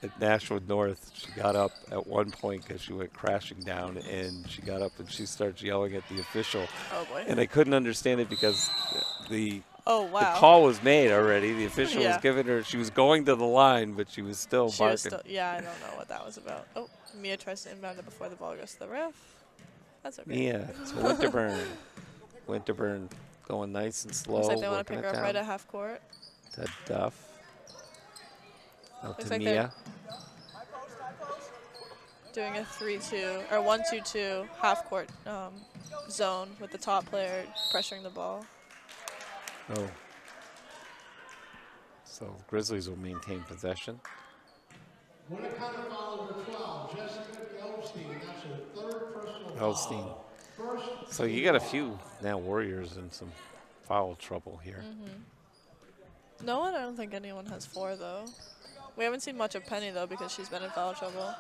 A: at Nashville North, she got up at one point because she went crashing down, and she got up and she starts yelling at the official.
B: Oh, boy.
A: And I couldn't understand it because the
B: wow.
A: call was made already. The official was
B: Yeah.
A: giving her, she was going to the line, but she was still
B: She
A: barking.
B: was still, yeah, I don't know what that was about. Oh, Mia tries to inbound it before the ball goes to the ref. That's okay.
A: Mia to Winterburn. Winterburn going nice and slow.
B: Looks like they want to
A: working
B: pick
A: it
B: her up
A: down
B: right at half court.
A: to Duff. Out
B: Looks
A: to
B: like
A: Mia.
B: Doing a 3-2 or 1-2-2 half court zone with the top player pressuring the ball.
A: Oh. So Grizzlies will maintain possession.
C: Winnacunnet foul number 12, Jessica Goldstein. That's her third personal
A: Goldstein.
C: foul. First,
A: So you got a few now Warriors in some foul trouble here.
B: No one, I don't think anyone has 4, though. We haven't seen much of Penny, though, because she's been in foul trouble.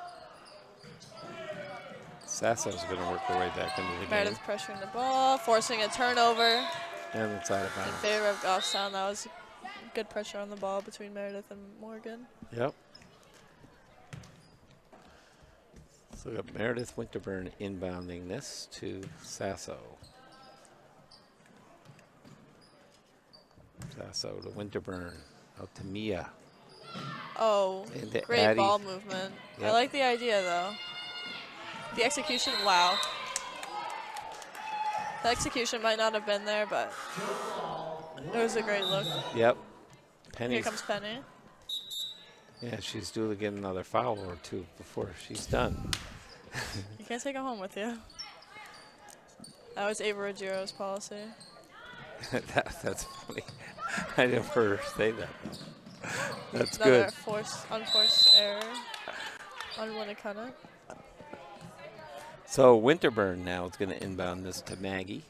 A: Sasso's going to work their way back into the game.
B: Meredith pressuring the ball, forcing a turnover
A: And inside of
B: in
A: bounds.
B: favor of Goffstown. That was good pressure on the ball between Meredith and Morgan.
A: Yep. So we got Meredith Winterburn inbounding this to Sasso. Sasso to Winterburn. Out to Mia.
B: Oh,
A: And to
B: great
A: Addie.
B: ball movement. I
A: Yep.
B: like the idea, though. The execution, wow. The execution might not have been there, but it was a great look.
A: Yep.
B: Here
A: Penny's.
B: comes Penny.
A: Yeah, she's due to get another foul or two before she's done.
B: You can't take it home with you. That was Ava Ruggiero's policy.
A: That's funny. I never say that. That's
B: Another
A: good.
B: unforced error on Winnacunnet.
A: So Winterburn now is going to inbound this to Maggie.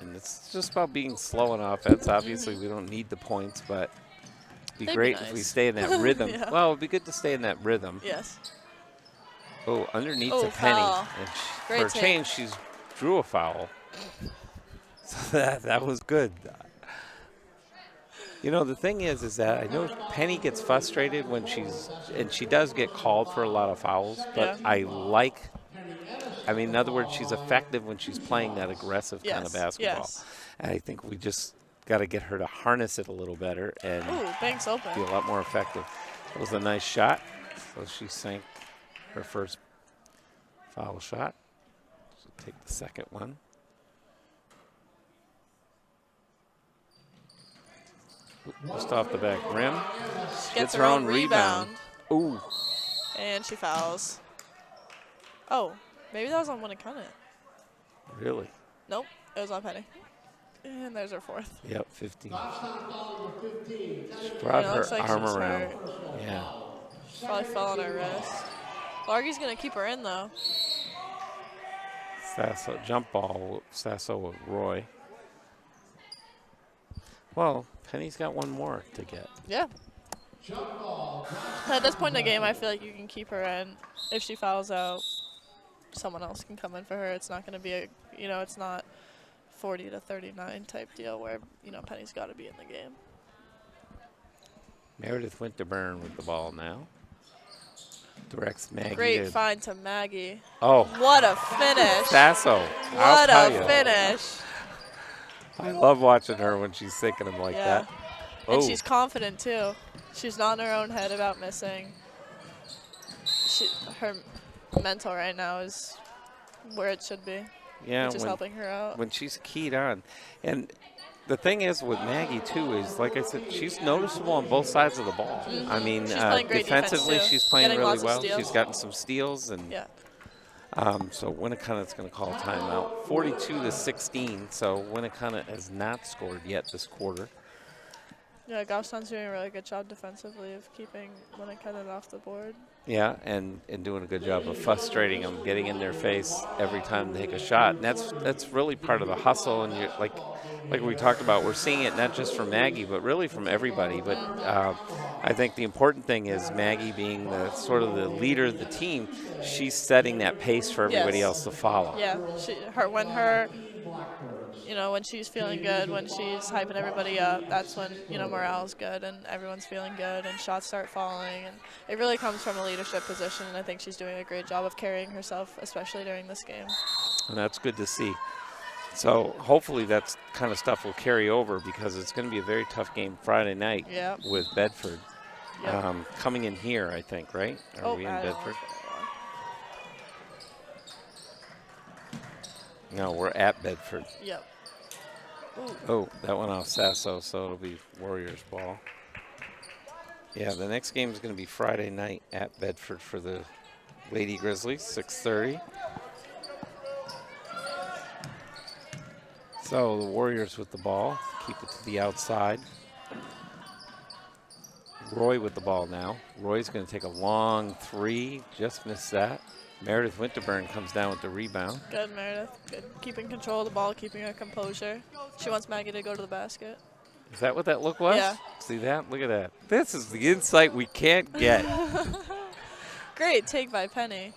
A: And it's just about being slow on offense. Obviously, we don't need the points, but it'd be
B: They'd be
A: great if we
B: nice.
A: stay in that rhythm.
B: Yeah.
A: Well, it'd be good to stay in that rhythm.
B: Yes.
A: Oh, underneath
B: Oh,
A: the Penny.
B: foul.
A: And
B: Great
A: for a
B: take.
A: change, she's drew a foul. So that was good. You know, the thing is that I know Penny gets frustrated when and she does get called for a lot of fouls, but
B: Yeah.
A: I mean, in other words, she's effective when she's playing that aggressive kind of
B: Yes,
A: basketball.
B: yes.
A: And I think we just got to get her to harness it a little better and
B: Ooh, Banks open.
A: be a lot more effective. That was a nice shot. So she sank her first foul shot. She'll take the second one. Just off the back rim.
B: Gets her own rebound.
A: Ooh.
B: And she fouls. Oh, maybe that was on Winnacunnet.
A: Really?
B: Nope, it was on Penny. And there's her fourth.
A: Yep, 15. She brought her
B: looks like
A: arm
B: she's
A: around.
B: hurt.
A: Yeah.
B: Probably fell on her wrist. Largy's going to keep her in, though.
A: Sasso, jump ball, Sasso with Roy. Well, Penny's got one more to get.
B: Yeah. At this point in the game, I feel like you can keep her in. If she fouls out, someone else can come in for her. It's not going to be it's not 40 to 39 type deal where, Penny's got to be in the game.
A: Meredith Winterburn with the ball now. Directs Maggie.
B: Great find to Maggie.
A: Oh.
B: What a finish.
A: Sasso.
B: What a finish.
A: I love watching her when she's sinking them like that.
B: And she's confident, too. She's not in her own head about missing. Her mental right now is where it should be.
A: Yeah,
B: which is helping her out.
A: When she's keyed on. And the thing is with Maggie, too, is, like I said, she's noticeable on both sides of the ball.
B: Mm-hmm.
A: I mean,
B: she's playing great
A: defensively,
B: defense,
A: she's playing
B: Getting
A: really
B: lots of
A: well.
B: steals.
A: She's gotten some steals. And
B: yeah.
A: So Winnacunnet's going to call a timeout. 42-16, so Winnacunnet has not scored yet this quarter.
B: Yeah, Goffstown's doing a really good job defensively of keeping Winnacunnet off the board.
A: Yeah, and doing a good job of frustrating them, getting in their face every time they take a shot. And that's really part of the hustle. And like we talked about, we're seeing it not just from Maggie, but really from everybody. But I think the important thing is Maggie being the sort of the leader of the team. She's setting that pace for everybody else to follow.
B: Yeah, when she's feeling good, when she's hyping everybody up, that's when, morale's good and everyone's feeling good and shots start falling. And it really comes from a leadership position, and I think she's doing a great job of carrying herself, especially during this game.
A: And that's good to see. So hopefully that kind of stuff will carry over because it's going to be a very tough game Friday night with Bedford.
B: Yep.
A: Coming in here, I think, right? Are we in Bedford? No, we're at Bedford.
B: Yep. Ooh.
A: Oh, that went off Sasso, so it'll be Warriors ball. Yeah, the next game is going to be Friday night at Bedford for the Lady Grizzlies, 6:30. So the Warriors with the ball, keep it to the outside. Roy with the ball now. Roy's going to take a long three, just missed that. Meredith Winterburn comes down with the rebound.
B: Good, Meredith. Good. Keeping control of the ball, keeping her composure. She wants Maggie to go to the basket.
A: Is that what that look was?
B: Yeah.
A: See that? Look at that. This is the insight we can't get.
B: Great take by Penny.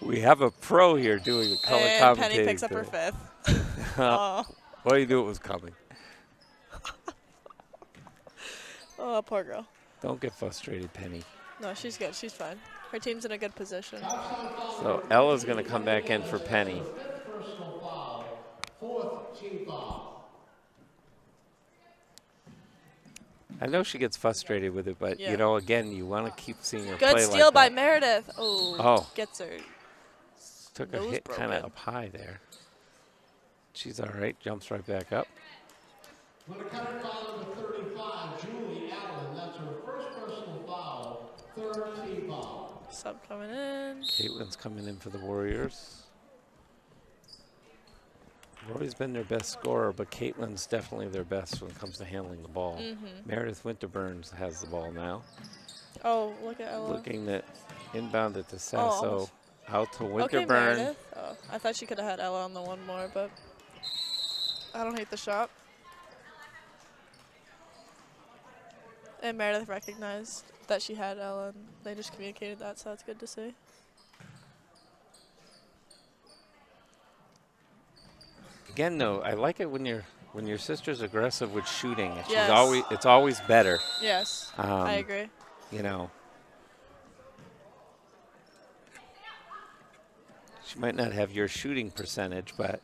A: We have a pro here doing the color
B: and
A: commentating.
B: Penny picks up her fifth. Oh.
A: Well, you knew it was coming.
B: Oh, poor girl.
A: Don't get frustrated, Penny.
B: No, she's good. She's fine. Her team's in a good position.
A: So Ella's going to come back in for Penny. I know she gets frustrated with it, but, again, you want to keep seeing her play like that.
B: Good steal by Meredith. Oh. Gets her.
A: Took a hit kind of up high there. She's all right. Jumps right back up.
C: Winnacunnet foul number 35, Julie Allen. That's her first personal foul, third team foul.
B: Sub coming in.
A: Caitlin's coming in for the Warriors. Roy's been their best scorer, but Caitlin's definitely their best when it comes to handling the ball. Meredith Winterburn has the ball now.
B: Oh, look at Ella.
A: Looking at inbound it to Sasso. Out to Winterburn.
B: Okay, Meredith. Oh, I thought she could have had Ella on the one more, but I don't hate the shot. And Meredith recognized that she had Ella, and they just communicated that, so that's good to see.
A: Again, though, I like it when your sister's aggressive with shooting.
B: Yes.
A: It's always better.
B: Yes, I agree.
A: You know, she might not have your shooting percentage, but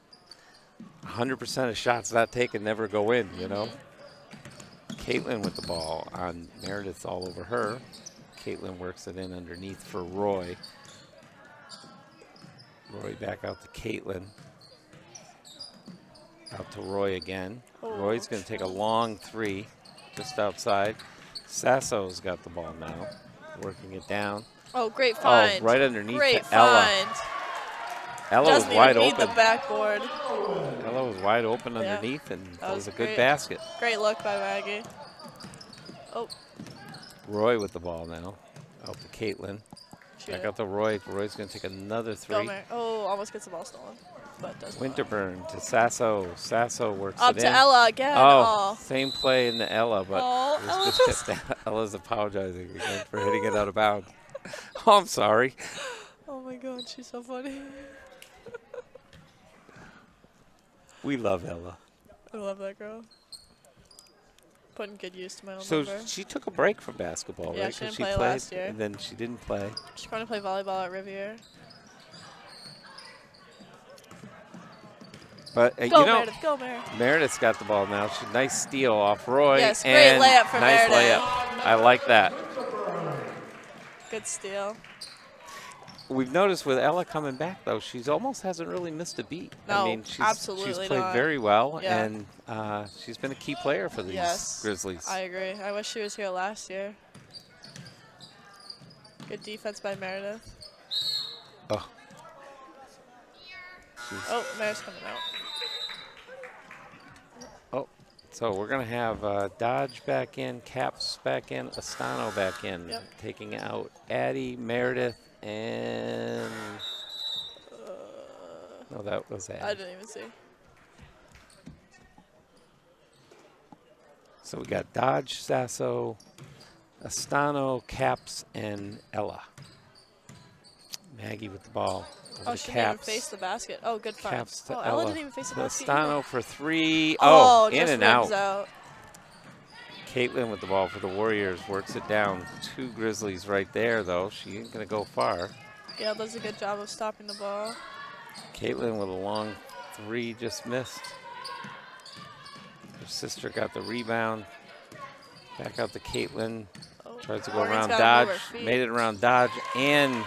A: 100% of shots not taken never go in, you know. Caitlin with the ball on Meredith all over her. Caitlin works it in underneath for Roy. Roy back out to Caitlin. Out to Roy again.
B: Oh.
A: Roy's going to take a long three just outside. Sasso's got the ball now, working it down.
B: Oh, great find.
A: Oh, right underneath
B: great
A: to Ella.
B: find.
A: Ella was
B: Doesn't
A: wide
B: even need
A: open.
B: the backboard.
A: Ella was wide open
B: Yeah.
A: underneath, and
B: That
A: it
B: was
A: was a good
B: great.
A: basket.
B: Great look by Maggie. Oh,
A: Roy with the ball now. Out to Caitlin.
B: shoot
A: Back
B: it.
A: out to Roy. Roy's going to take another
B: Go,
A: three.
B: Mary. Oh, almost gets the ball stolen, but doesn't.
A: Winterburn to Sasso. Sasso works
B: Up
A: it
B: to
A: in.
B: Ella again.
A: Oh,
B: Oh.
A: same play in the Ella, but
B: Oh,
A: it was
B: Ella
A: just hit down. Ella's apologizing again for hitting it out of bounds. Oh, I'm sorry.
B: Oh my God, she's so funny.
A: We love Ella.
B: I love that girl. Putting good use to my own
A: So
B: number.
A: she took a break from basketball,
B: Yeah,
A: right?
B: she
A: 'Cause
B: didn't play
A: played,
B: last year.
A: and then she didn't play.
B: She's going to play volleyball at Riviera.
A: But
B: Go,
A: you know,
B: Meredith. Go, Meredith.
A: Meredith's got the ball now. She's nice steal off Roy.
B: Yes, great
A: and
B: layup for
A: nice
B: Meredith.
A: layup. I like that.
B: Good steal.
A: We've noticed with Ella coming back, though, she's almost hasn't really missed a beat.
B: No,
A: I mean, she's
B: absolutely
A: played
B: not.
A: very well,
B: Yeah.
A: and she's been a key player for these
B: Yes.
A: Grizzlies.
B: I agree. I wish she was here last year. Good defense by Meredith.
A: Oh.
B: Oh, Meredith's coming out.
A: Oh, so we're going to have Dodge back in, Caps back in, Astano back in,
B: Yep.
A: taking out Addie, Meredith, and no, that was Addie.
B: I didn't even see.
A: So we got Dodge, Sasso, Astano, Caps, and Ella. Maggie with the ball.
B: Oh,
A: Over
B: she
A: to
B: didn't even
A: Caps.
B: face the basket. Oh, good find.
A: Caps to
B: Oh,
A: Ella.
B: Ella didn't even face the
A: To
B: basket.
A: Astano
B: either.
A: for three.
B: Oh,
A: In
B: just
A: and
B: rims
A: out. Caitlin with the ball for the Warriors works it down. Two Grizzlies right there, though. She ain't going to go far.
B: Gail does a good job of stopping the ball.
A: Caitlin with a long three just missed. Her sister got the rebound. Back out to Caitlin.
B: Oh,
A: Tries to go
B: Morgan's
A: around
B: gotta
A: Dodge.
B: move her feet.
A: Made it around Dodge and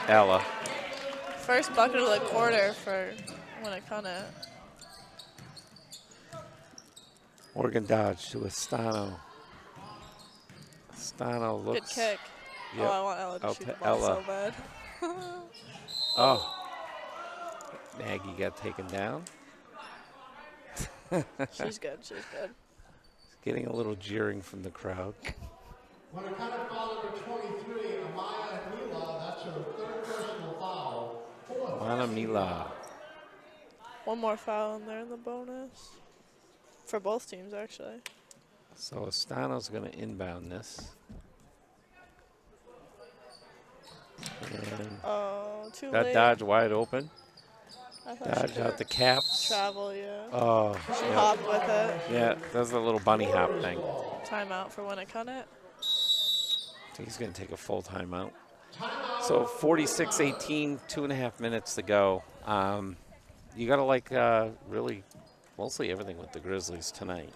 A: Ella.
B: First bucket of the quarter for Winnacunnet.
A: Morgan Dodge to Astano. Astano
B: Good
A: looks.
B: kick.
A: Yep.
B: Oh, I want Ella to
A: Out
B: shoot
A: to
B: the ball
A: Ella.
B: so bad.
A: Oh. Maggie got taken down.
B: She's good. She's good.
A: Getting a little jeering from the crowd.
C: Winnacunnet foul number 23, Amaya Mila. That's her third personal foul.
A: Mana Mila.
B: One more foul in there in the bonus. For both teams, actually.
A: So Astano's going to inbound this. And
B: Oh, too
A: got
B: late.
A: Dodge wide open.
B: I thought
A: Dodge
B: she
A: out the Caps.
B: travel, yeah.
A: Oh,
B: She
A: yeah.
B: hopped with it.
A: Yeah, does a little bunny hop thing.
B: Timeout for Winnacunnet.
A: He's going to take a full timeout. So 46-18, 2.5 minutes to go. You got to like really mostly everything with the Grizzlies tonight.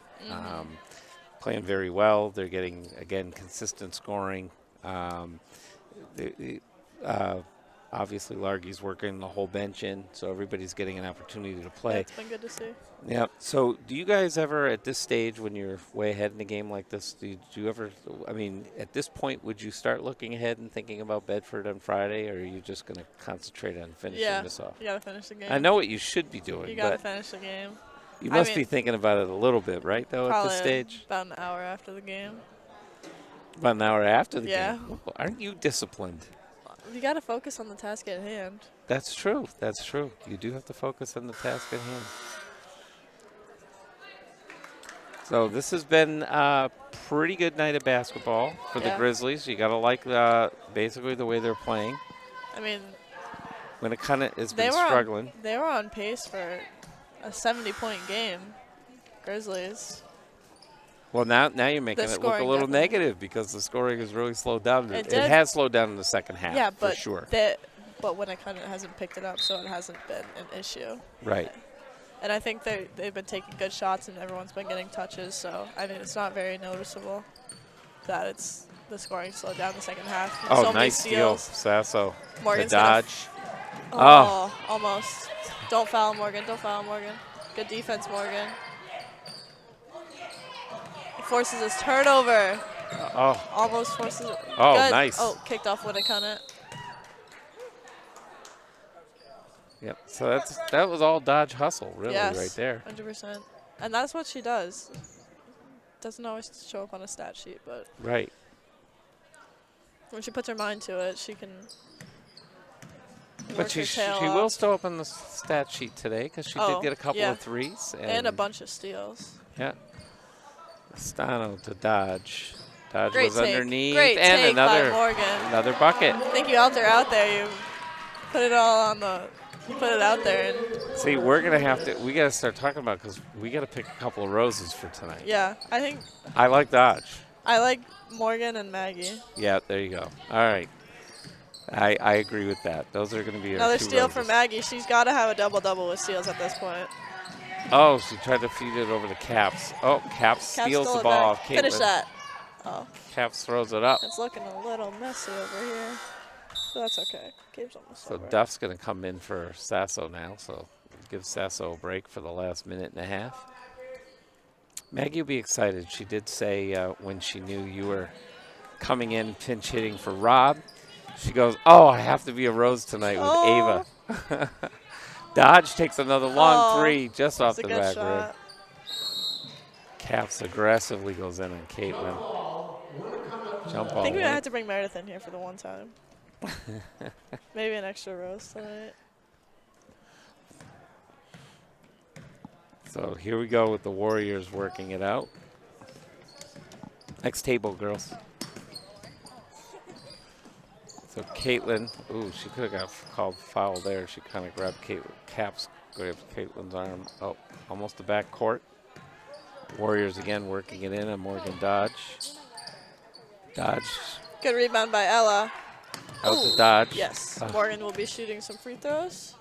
A: Playing very well. They're getting, again, consistent scoring. Obviously, Largy's working the whole bench in, so everybody's getting an opportunity to
B: Yeah,
A: play.
B: it's been good to see.
A: Yeah. So, do you guys ever, at this stage, when you're way ahead in a game like this, do you ever? I mean, at this point, would you start looking ahead and thinking about Bedford on Friday, or are you just going to concentrate on finishing
B: Yeah,
A: this off?
B: you got to finish the game.
A: I know what you should be doing,
B: You got to
A: but
B: finish the game.
A: you
B: I
A: must
B: mean,
A: be thinking about it a little bit, right? Though at this
B: Probably
A: stage,
B: about an hour after the game.
A: about an hour after the
B: Yeah.
A: game. Well, aren't you disciplined?
B: You got to focus on the task at hand.
A: That's true. That's true. You do have to focus on the task at hand. So this has been a pretty good night of basketball for the
B: Yeah.
A: Grizzlies. You got to like basically the way they're playing.
B: I mean,
A: Winnacunnet has
B: they
A: been
B: were
A: struggling.
B: they were on pace for a 70-point game. Grizzlies.
A: Well, now you're making
B: The
A: it look a
B: scoring
A: little
B: definitely.
A: negative because the scoring has really slowed down.
B: It
A: It
B: did.
A: has slowed down in the second half,
B: Yeah,
A: for
B: but
A: sure.
B: but Winnacunnet hasn't picked it up, so it hasn't been an issue.
A: Right.
B: And I think they've been taking good shots, and everyone's been getting touches. So I mean, it's not very noticeable that it's the scoring slowed down in the second half.
A: Oh,
B: so many
A: nice steal,
B: steals.
A: Sasso.
B: Morgan's
A: the
B: gonna
A: dodge.
B: Oh, almost. Don't foul Morgan. Don't foul Morgan. Good defense, Morgan. He forces his turnover. Almost forces it.
A: Oh,
B: Good.
A: nice.
B: Oh, kicked off Winnacunnet.
A: Yep. So that was all Dodge hustle, really,
B: Yes,
A: right there.
B: 100%. And that's what she does. Doesn't always show up on a stat sheet, but
A: Right.
B: when she puts her mind to it, she can work
A: But
B: her
A: she
B: tail
A: will
B: off.
A: still up on the stat sheet today because she did get a couple
B: yeah.
A: of threes.
B: And a bunch of steals.
A: Yeah. Stano to Dodge. Dodge
B: Great
A: was
B: take.
A: underneath.
B: Great
A: and
B: take
A: another
B: by Morgan.
A: another bucket.
B: I think you out there. You put it all on the, put it out there, and
A: See, we got to start talking about because we got to pick a couple of roses for tonight.
B: yeah, I think
A: I like Dodge.
B: I like Morgan and Maggie.
A: Yeah, there you go. All right. I agree with that. Those are going to be our
B: Another
A: two
B: steal
A: roses.
B: for Maggie. She's got to have a double-double with steals at this point.
A: Oh, she tried to feed it over to Caps. Oh, Caps steals
B: stole
A: the
B: it
A: ball
B: back.
A: off
B: Finish
A: Caitlin.
B: that. Oh,
A: Caps throws it up.
B: it's looking a little messy over here. But that's okay. Game's almost
A: So
B: over.
A: Duff's going to come in for Sasso now, so give Sasso a break for the last minute and a half. Maggie will be excited. She did say when she knew you were coming in pinch hitting for Rob, she goes, oh, I have to be a Rose tonight with Ava. Dodge takes another long three just off
B: It's
A: the
B: a good
A: back
B: shot.
A: rim. Caps aggressively goes in on Caitlin. Jump
B: I
A: ball.
B: think we might
A: win.
B: have to bring Meredith in here for the one time. Maybe an extra Rose tonight.
A: So here we go with the Warriors working it out. Next table, girls. So Caitlin, ooh, she could have got called foul there. She kind of grabbed Caps, grabbed Caitlin's arm. Oh, almost the back court. Warriors again working it in on Morgan Dodge. Dodge
B: Good rebound by Ella.
A: out to Dodge.
B: Yes, Morgan will be shooting some free throws.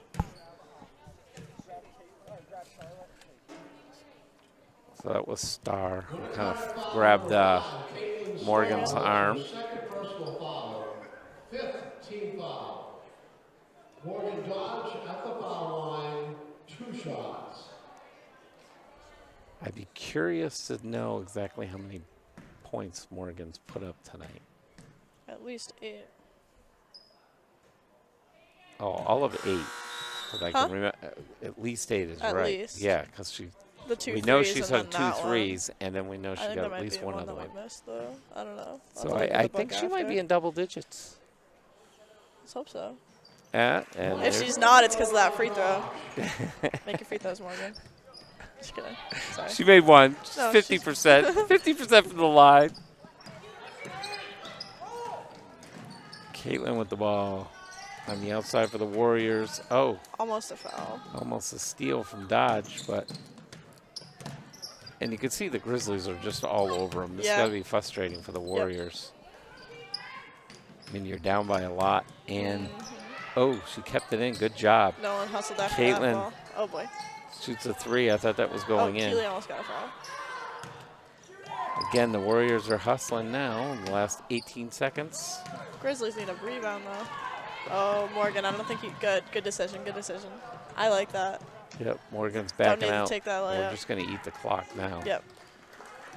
A: So that was Star who kind of grabbed Morgan's arm.
C: Second personal foul. Fifth team foul. Morgan Dodge at the foul line, 2 shots.
A: I'd be curious to know exactly how many points Morgan's put up tonight.
B: At least 8.
A: Oh, all of 8. But I
B: Huh?
A: can remember. At least 8 is
B: At
A: right.
B: least.
A: Yeah, because she.
B: The 2
A: We know
B: threes
A: she's
B: and
A: had
B: then
A: 2
B: that one.
A: threes, and then we know
B: I
A: she
B: think
A: got
B: there
A: at
B: might
A: least
B: be
A: one
B: one
A: other
B: that
A: one.
B: we missed, though. I don't know. I'll
A: So
B: have to look at
A: I
B: the
A: think
B: book
A: she might be
B: after.
A: in double digits.
B: Let's hope so.
A: And
B: If
A: there's-
B: she's not, it's because of that free throw. Make your free throws, Morgan. Just kidding. Sorry.
A: she made one,
B: No,
A: 50%, 50% from the line. Caitlin with the ball on the outside for the Warriors. Oh,
B: Almost a foul.
A: almost a steal from Dodge, but. And you can see the Grizzlies are just all over them. This
B: Yeah.
A: has got to be frustrating for the Warriors. I mean, you're down by a lot, and oh, she kept it in. Good job.
B: No one hustled after
A: Caitlin.
B: that ball. Oh, boy.
A: Shoots a 3. I thought that was going in.
B: Keely almost got a foul.
A: Again, the Warriors are hustling now in the last 18 seconds.
B: Grizzlies need a rebound, though. Oh, Morgan, I don't think good. Good decision, good decision. I like that.
A: Yep, Morgan's
B: Don't
A: backing
B: need to
A: out.
B: take that
A: We're
B: layup.
A: just going to eat the clock now.
B: Yep.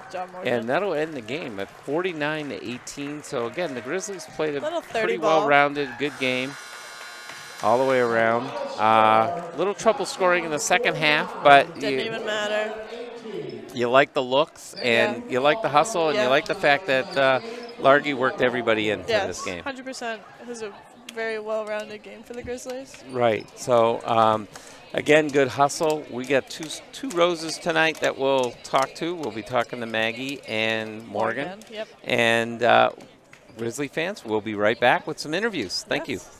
B: Good job, Morgan.
A: And that'll end the game at 49-18. So again, the Grizzlies played a
B: Little 30
A: pretty
B: ball.
A: well-rounded, good game all the way around. Little trouble scoring in the second half, but
B: Didn't even matter.
A: you like the looks and
B: Yeah.
A: you like the hustle and you
B: Yeah.
A: like the fact that Largy worked everybody into
B: Yes,
A: this game.
B: 100%. It was a very well-rounded game for the Grizzlies.
A: Right. So, again, good hustle. We got two roses tonight that we'll talk to. We'll be talking to Maggie and Morgan.
B: Yep.
A: And Grizzly fans, we'll be right back with some interviews. Thank you.
B: Yes.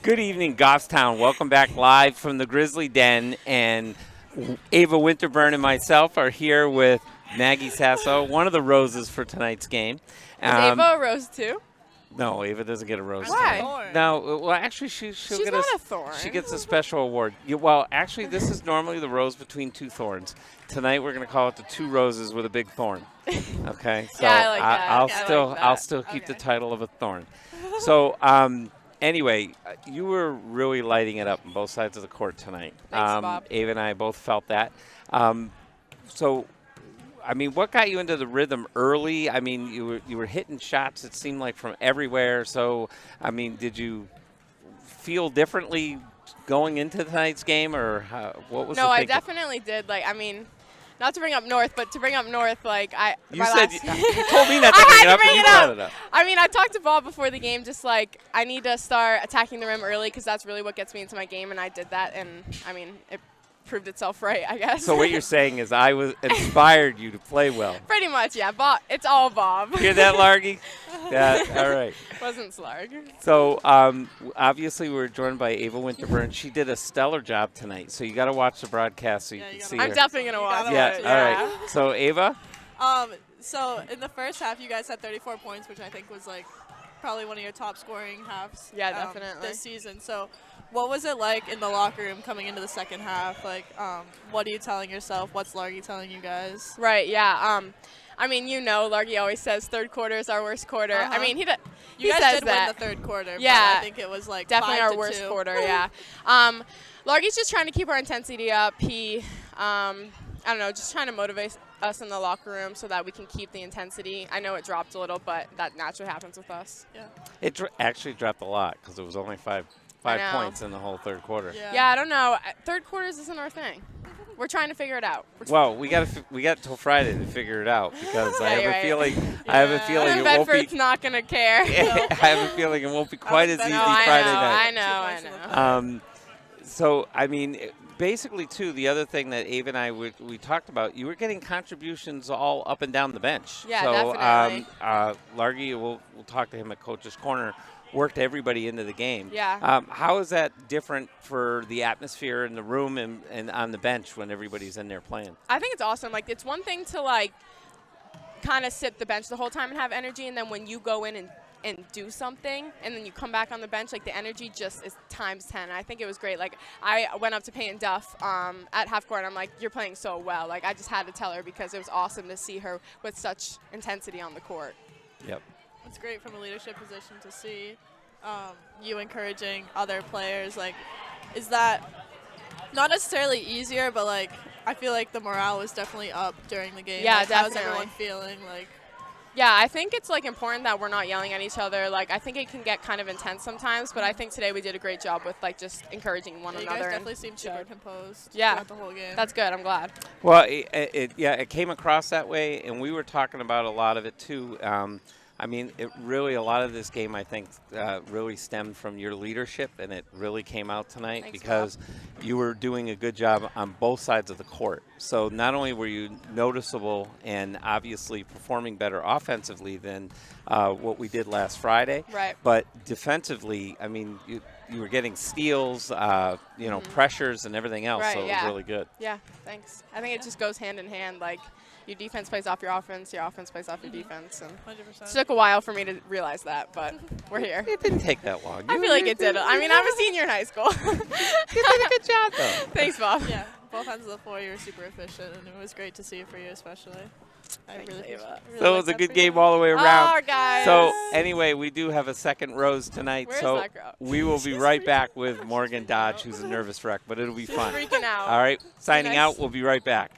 A: Good evening, Goffstown. Welcome back live from the Grizzly Den. And Ava Winterburn and myself are here with Maggie Sasso, one of the roses for tonight's game.
F: Is Ava a rose too?
A: No, Ava doesn't get a rose.
F: Why?
A: Tonight. No, well, actually, she'll
F: She's
A: get
F: not a thorn.
A: She gets a special award. Well, actually, this is normally the rose between two thorns. Tonight, we're going to call it the two roses with a big thorn. Okay, so
F: Yeah, I like that.
A: I'll
F: Yeah, I
A: still
F: like
A: I'll
F: that.
A: still keep the
F: Okay.
A: title of a thorn. So anyway, you were really lighting it up on both sides of the court tonight.
F: Thanks, Bob.
A: Ava and I both felt that. So. I mean, what got you into the rhythm early? I mean, you were hitting shots, it seemed like, from everywhere. So, I mean, did you feel differently going into tonight's game, or what was the
F: No, I
A: thinking?
F: definitely did. Like, I mean, not to bring up North, but to bring up North, like
A: You
F: my
A: said
F: last-
A: you told me not to
F: I
A: bring
F: had
A: it
F: to
A: up,
F: bring
A: and you
F: it
A: brought
F: up.
A: it up.
F: I mean, I talked to Bob before the game, just like I need to start attacking the rim early because that's really what gets me into my game, and I did that, and I mean, it proved itself right, I guess.
A: So what you're saying is I was inspired you to play well.
F: Pretty much, yeah. Bob, it's all Bob.
A: Hear that, Largy? Yeah, all right.
F: Wasn't Slarg.
A: So obviously we're joined by Ava Winterburn. She did a stellar job tonight, so you got to watch the broadcast so you can see
F: I'm
A: her.
F: definitely gonna watch
B: gotta
A: Yeah,
F: it.
A: all right. So Ava?
B: So in the first half, you guys had 34 points, which I think was like probably one of your top scoring halves.
F: Yeah, definitely.
B: This season. So, what was it like in the locker room coming into the second half? Like, what are you telling yourself? What's Largy telling you guys?
F: Right. Yeah. I mean, Largy always says third quarter is our worst quarter. I
B: Uh-huh.
F: mean,
B: You
F: he
B: guys
F: says
B: did
F: that.
B: win the third quarter.
F: Yeah.
B: But I think it was like
F: Definitely
B: 5
F: our
B: to
F: worst
B: 2.
F: quarter, yeah. Largy's just trying to keep our intensity up. He, I don't know, just trying to motivate us in the locker room so that we can keep the intensity. I know it dropped a little, but that naturally happens with us.
B: Yeah.
A: It actually dropped a lot because it was only five
F: I know.
A: points in the whole third quarter.
F: Yeah, I don't know. Third quarters isn't our thing. We're trying to figure it out.
A: Well, we got till Friday to figure it out because I
F: Yeah,
A: have
F: you're
A: a
F: right.
A: feeling I have a feeling
F: And
A: it won't be.
F: Bedford's not going to care.
A: I have a feeling it won't be quite as easy
F: No, I
A: Friday
F: know,
A: night.
F: I know.
A: So I mean, basically, too, the other thing that Ava and I we talked about, you were getting contributions all up and down the bench.
F: Yeah,
A: so,
F: definitely.
A: Largy, we'll talk to him at Coach's Corner. Worked everybody into the game.
F: Yeah.
A: How is that different for the atmosphere in the room and on the bench when everybody's in there playing?
F: I think it's awesome. Like, it's one thing to, like, kind of sit the bench the whole time and have energy, and then when you go in and do something, and then you come back on the bench, like, the energy just is times 10. I think it was great. Like, I went up to Peyton Duff at half court, and I'm like, you're playing so well. Like, I just had to tell her because it was awesome to see her with such intensity on the court.
A: Yep.
B: It's great from a leadership position to see you encouraging other players. Like, is that not necessarily easier, but like I feel like the morale was definitely up during the game.
F: Yeah,
B: like, how's
F: definitely.
B: everyone feeling? Like,
F: Yeah, I think it's, like, important that we're not yelling at each other. Like, I think it can get kind of intense sometimes, but I think today we did a great job with, like, just encouraging one
B: you
F: another.
B: guys
F: and
B: definitely seemed super
F: showed.
B: composed
F: Yeah.
B: throughout the whole game.
F: That's good. I'm glad.
A: Well, it came across that way, and we were talking about a lot of it too. I mean, a lot of this game, I think, really stemmed from your leadership, and it really came out tonight.
F: Thanks,
A: because you were doing a good job on both sides of the court. So not only were you noticeable and obviously performing better offensively than what we did last Friday,
F: Right.
A: but defensively, I mean, you were getting steals, pressures and everything else,
F: Right,
A: so it
F: yeah.
A: was really good.
F: Yeah, thanks. I think it just goes hand in hand. Like, your defense plays off your offense plays off your defense. And
B: 100%.
F: it took a while for me to realize that, but we're here.
A: It didn't take that long.
F: I feel like it did. I mean, I'm a senior in high school.
A: You did a good job, though.
F: Thanks, Bob.
B: Yeah, both ends of the floor, you were super efficient, and it was great to see for you, especially.
F: Thanks,
B: really
F: Ava.
A: So it was a good game all the way around.
F: Oh, guys.
A: So anyway, we do have a second rose tonight.
F: Where's
A: so
F: that girl?
A: we will be right back with Morgan Dodge, who's a nervous wreck, but it'll be fun.
F: Freaking out.
A: All right, signing
F: nice.
A: out. We'll be right back.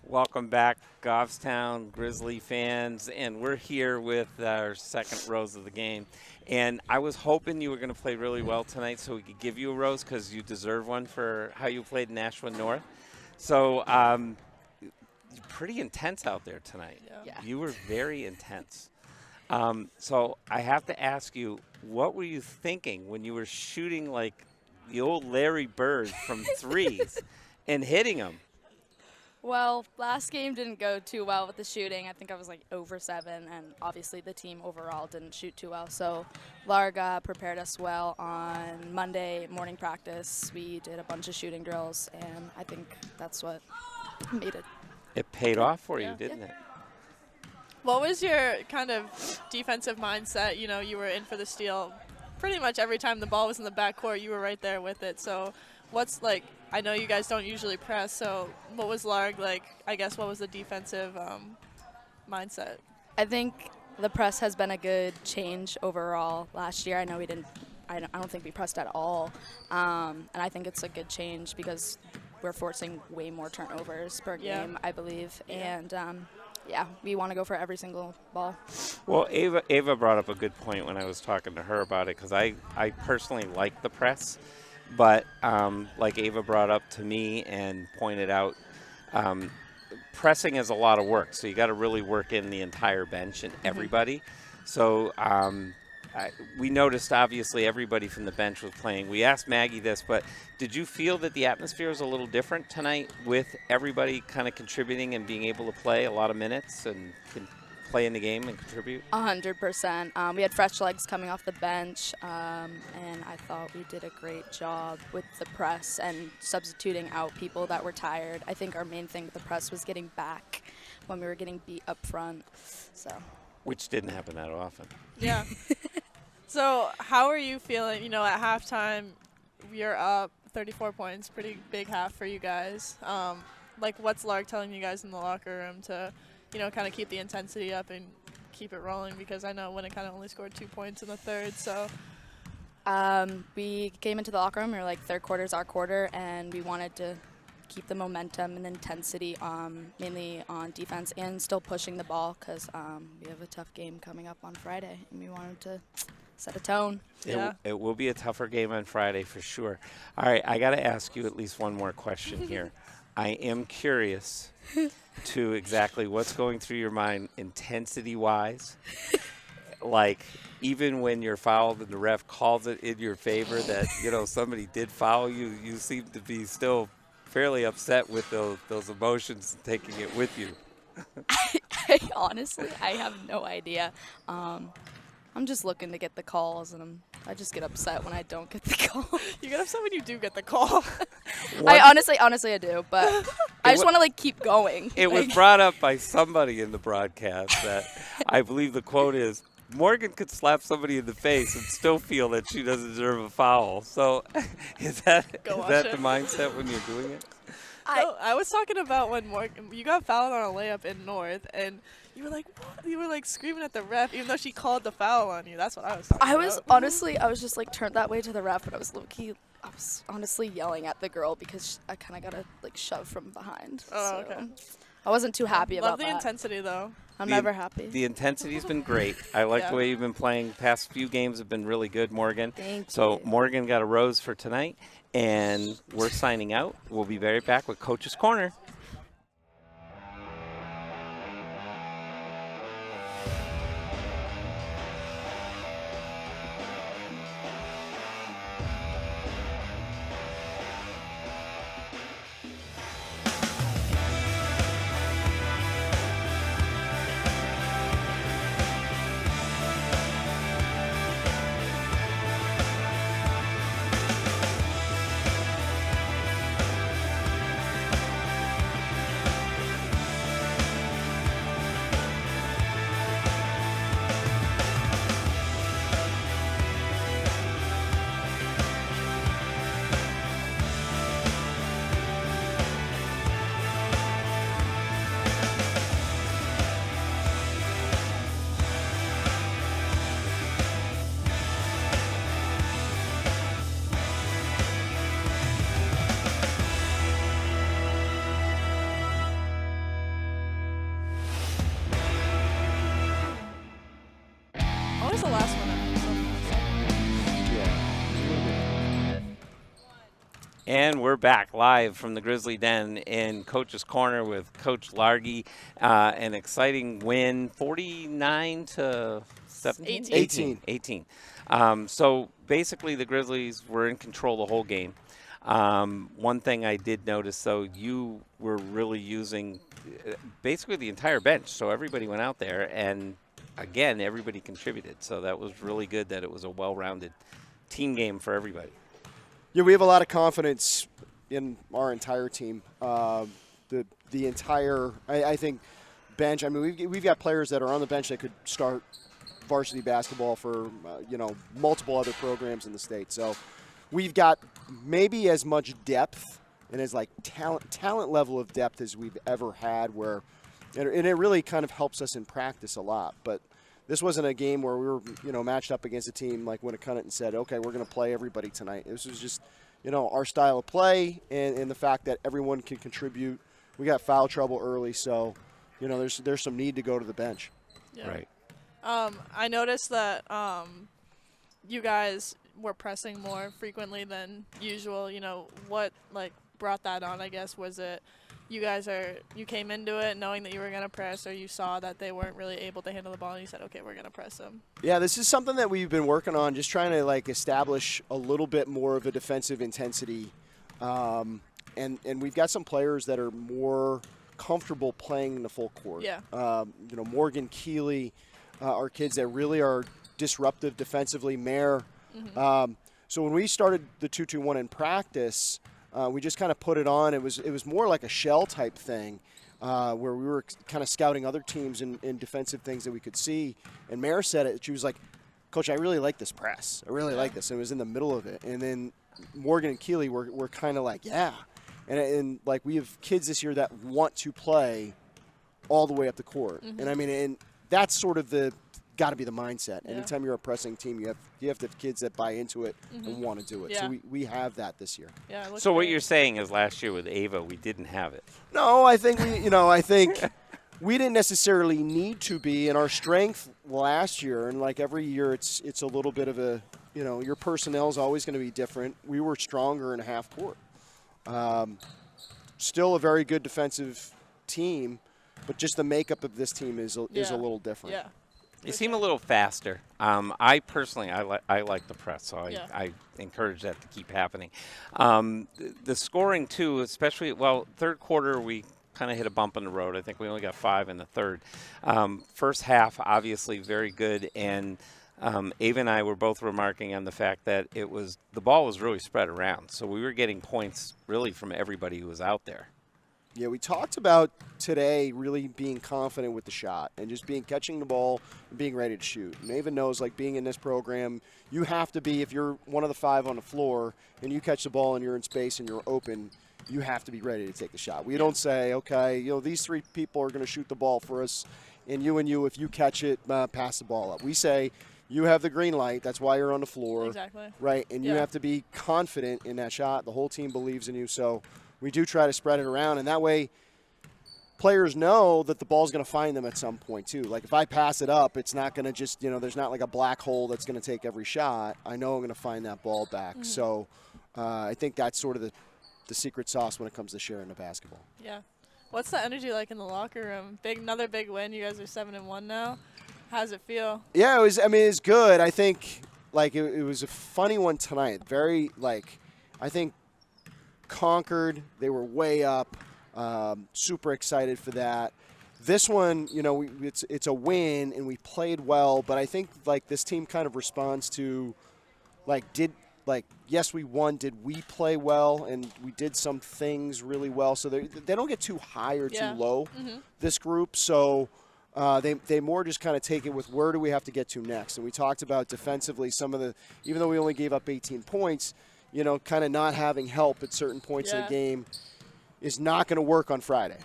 A: Welcome back, Goffstown Grizzly fans, and we're here with our second rose of the game. And I was hoping you were going to play really well tonight so we could give you a rose because you deserve one for how you played in Nashua North. So pretty intense out there tonight.
B: Yeah.
A: You were very intense. So I have to ask you, what were you thinking when you were shooting like the old Larry Bird from threes and hitting them?
G: Well, last game didn't go too well with the shooting. I think I was like over 7, and obviously the team overall didn't shoot too well. So Larga prepared us well on Monday morning practice. We did a bunch of shooting drills, and I think that's what made it.
A: It paid off for you, didn't it?
B: What was your kind of defensive mindset? You know, you were in for the steal pretty much every time the ball was in the backcourt. You were right there with it. So what's like, I know you guys don't usually press, so what was Larg like? I guess what was the defensive mindset?
G: I think the press has been a good change overall. Last year, I know we didn't. I don't think we pressed at all, and I think it's a good change because we're forcing way more turnovers per game, I believe, and we want to go for every single ball.
A: Well, Ava brought up a good point when I was talking to her about it because I personally like the press. But like Ava brought up to me and pointed out, pressing is a lot of work. So you got to really work in the entire bench and everybody. So we noticed, obviously, everybody from the bench was playing. We asked Maggie this, but did you feel that the atmosphere was a little different tonight with everybody kind of contributing and being able to play a lot of minutes and play in the game and contribute?
G: 100%. We had fresh legs coming off the bench, and I thought we did a great job with the press and substituting out people that were tired. I think our main thing with the press was getting back when we were getting beat up front.
A: Which didn't happen that often.
B: Yeah. So how are you feeling? You know, at halftime, you're up 34 points, pretty big half for you guys. Like, what's Lark telling you guys in the locker room to, you know, kind of keep the intensity up and keep it rolling? Because I know Winnacunnet only scored 2 points in the third, so.
G: We came into the locker room, we were like, third quarter's our quarter, and we wanted to keep the momentum and intensity mainly on defense and still pushing the ball because we have a tough game coming up on Friday, and we wanted to set a tone.
A: It will be a tougher game on Friday for sure. All right, I got to ask you at least one more question here. I am curious to exactly what's going through your mind intensity-wise. Like, even when you're fouled and the ref calls it in your favor that, you know, somebody did foul you, you seem to be still fairly upset with those emotions and taking it with you.
G: Honestly, I have no idea. I'm just looking to get the calls, and I just get upset when I don't get the call.
B: You get upset when you do get the call.
G: I honestly I do, but I just want to like keep going.
A: It was brought up by somebody in the broadcast that I believe the quote is, Morgan could slap somebody in the face and still feel that she doesn't deserve a foul. So is that the mindset when you're doing it?
B: I was talking about when Morgan, you got fouled on a layup in North, and you were like, what? You were like screaming at the ref, even though she called the foul on you. That's what I was talking about.
G: I was just like turned that way to the ref, but I was honestly yelling at the girl because I kind of got like shoved from behind.
B: Oh,
G: so
B: okay.
G: I wasn't too happy about that.
B: Love the intensity, though.
G: I'm never happy.
A: The intensity's been great. I like the way you've been playing. Past few games have been really good, Morgan.
G: Thank
A: So
G: you.
A: Morgan got a rose for tonight, and we're signing out. We'll be very back with Coach's Corner. And we're back live from the Grizzly Den in Coach's Corner with Coach Largy. An exciting win, 49 to 17? 18. So basically the Grizzlies were in control the whole game. One thing I did notice, though, you were really using basically the entire bench. So everybody went out there, and again, everybody contributed. So that was really good that it was a well-rounded team game for everybody.
H: Yeah, we have a lot of confidence in our entire team. The entire, I think, bench. I mean, we've got players that are on the bench that could start varsity basketball for multiple other programs in the state. So we've got maybe as much depth and as like talent level of depth as we've ever had. Where, and it really kind of helps us in practice a lot. But this wasn't a game where we were, matched up against a team like Winnacunnet and said, okay, we're going to play everybody tonight. This was just, our style of play and the fact that everyone can contribute. We got foul trouble early, so, there's some need to go to the bench.
B: Yeah.
A: Right.
B: I noticed that you guys were pressing more frequently than usual. What, brought that on, I guess? Was it you came into it knowing that you were going to press, or you saw that they weren't really able to handle the ball and you said, okay, we're going to press them? Yeah,
H: this is something that we've been working on, just trying to establish a little bit more of a defensive intensity. And we've got some players that are more comfortable playing in the full court.
B: Yeah.
H: Morgan, Keeley, are kids that really are disruptive defensively. Mare.
B: Mm-hmm.
H: So when we started the 2-2-1 in practice, we just kind of put it on. It was more like a shell type thing, where we were kind of scouting other teams in defensive things that we could see. And Mare said it. She was like, "Coach, I really like this press. I really like this." And it was in the middle of it. And then Morgan and Keeley were kind of like, "Yeah." And we have kids this year that want to play all the way up the court.
B: Mm-hmm.
H: And I mean, and that's sort of got to be the mindset.
B: Yeah.
H: Anytime you're a pressing team, you have to have kids that buy into it
B: Mm-hmm.
H: and want to do it.
B: Yeah.
H: So we have that this year.
B: Yeah.
A: So what you're saying is last year with Ava, we didn't have it.
H: No, I think I think we didn't necessarily need to be. And our strength last year, and like every year, it's a little bit of a, your personnel is always going to be different. We were stronger in half court. Still a very good defensive team, but just the makeup of this team is a little different.
B: Yeah.
A: You seem a little faster. I personally, I like the press, so I encourage that to keep happening. The scoring, too, especially, third quarter, we kind of hit a bump in the road. I think we only got 5 in the third. First half, obviously, very good, and Ava and I were both remarking on the fact that the ball was really spread around, so we were getting points really from everybody who was out there.
H: Yeah, we talked about today really being confident with the shot and just catching the ball and being ready to shoot. And Ava knows, being in this program, you have to be, if you're one of the 5 on the floor and you catch the ball and you're in space and you're open, you have to be ready to take the shot. We don't say, okay, these 3 people are going to shoot the ball for us, and you, if you catch it, pass the ball up. We say, you have the green light. That's why you're on the floor.
B: Exactly.
H: Right, and you have to be confident in that shot. The whole team believes in you, so we do try to spread it around, and that way players know that the ball's going to find them at some point too. Like if I pass it up, it's not going to just, there's not like a black hole that's going to take every shot. I know I'm going to find that ball back.
B: Mm-hmm.
H: So I think that's sort of the secret sauce when it comes to sharing the basketball.
B: Yeah. What's the energy like in the locker room? Another big win. You guys are 7-1 now. How does it feel?
H: Yeah, it's good. I think it was a funny one tonight. Very I think Concord, they were way up, super excited for that. This one, it's a win and we played well, but I think this team kind of responds to yes, we won, did we play well? And we did some things really well, so they don't get too high or too low,
B: Mm-hmm.
H: this group. So they more just kind of take it with where do we have to get to next. And we talked about defensively even though we only gave up 18 points, kind of not having help at certain points in the game is not going to work on Friday,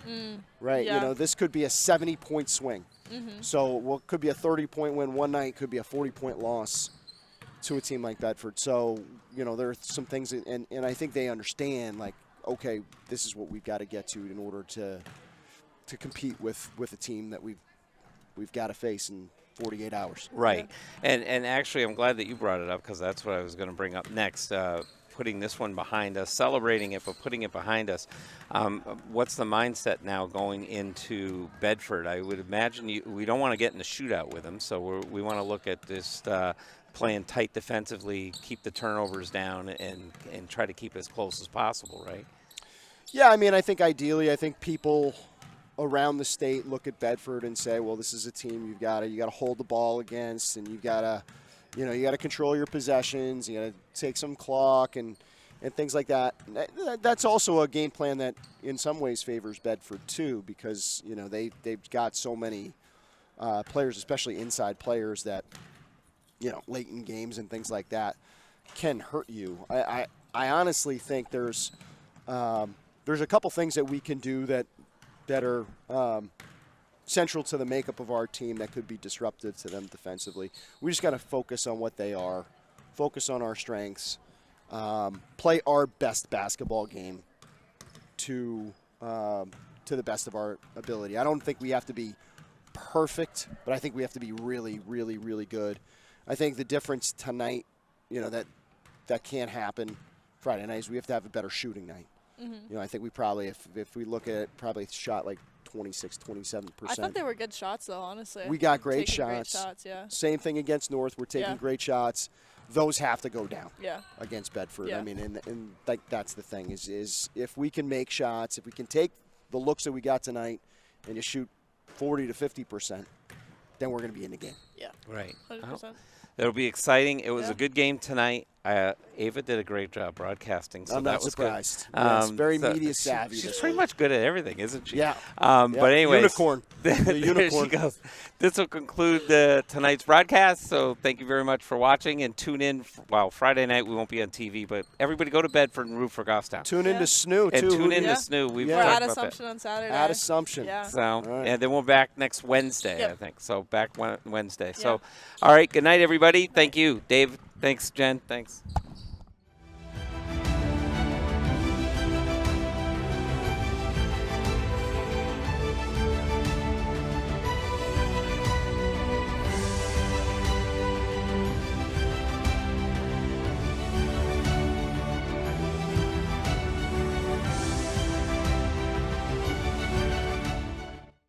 H: right?
B: Yeah.
H: This could be a 70-point swing.
B: Mm-hmm.
H: So could be a 30-point win one night, could be a 40-point loss to a team like Bedford. So, there are some things, and I think they understand, okay, this is what we've got to get to in order to compete with a team that we've got to face in 48 hours.
A: Right. And actually, I'm glad that you brought it up because that's what I was going to bring up next. putting this one behind us, celebrating it, but putting it behind us. What's the mindset now going into Bedford? I would imagine we don't want to get in the shootout with them, so we want to look at this playing tight defensively, keep the turnovers down, and try to keep it as close as possible, right?
H: Yeah, I mean, I think ideally, people around the state look at Bedford and say, well, this is a team you got to hold the ball against, and you got to control your possessions, you got to take some clock and things like that. That's also a game plan that in some ways favors Bedford too, because they've got so many players, especially inside players, that late in games and things like that can hurt you. I honestly think there's a couple things that we can do that are central to the makeup of our team that could be disruptive to them defensively. We just got to focus on what they are, focus on our strengths, play our best basketball game to the best of our ability. I don't think we have to be perfect, but I think we have to be really, really, really good. I think the difference tonight, that can't happen Friday night, is we have to have a better shooting night.
B: Mm-hmm.
H: I think we probably, if we look at it, probably shot like 26, 27%.
B: I thought they were good shots, though, honestly.
H: We got great
B: Taking
H: shots.
B: Great shots, yeah.
H: Same thing against North. We're taking great shots. Those have to go down against Bedford.
B: Yeah.
H: I mean, and like that's the thing is if we can make shots, if we can take the looks that we got tonight and just shoot 40 to 50%, then we're going to be in the game.
B: Yeah.
A: Right.
B: 100%.
A: It'll be exciting. It was a good game tonight. Ava did a great job broadcasting, so
H: I'm
A: that
H: not
A: was
H: surprised.
A: good.
H: Yes, very media savvy.
A: She's pretty much good at everything, isn't she?
H: Yeah.
A: But anyway,
H: unicorn. The
A: there
H: unicorn.
A: she goes. This will conclude tonight's broadcast. So thank you very much for watching, and tune in. Friday night we won't be on TV, but everybody go to Bedford and root for Goffstown.
H: Tune into SNU too.
A: And tune in to SNU. We've
B: We're
A: talked
B: at
A: about
B: Assumption
A: that.
B: on Saturday.
H: At Assumption.
B: Yeah.
A: So,
H: right.
A: and then we're back next Wednesday,
B: Yep.
A: I think. So back Wednesday.
B: Yeah.
A: So, all right. Good night, everybody. Thank you, Dave. Thanks, Jen. Thanks.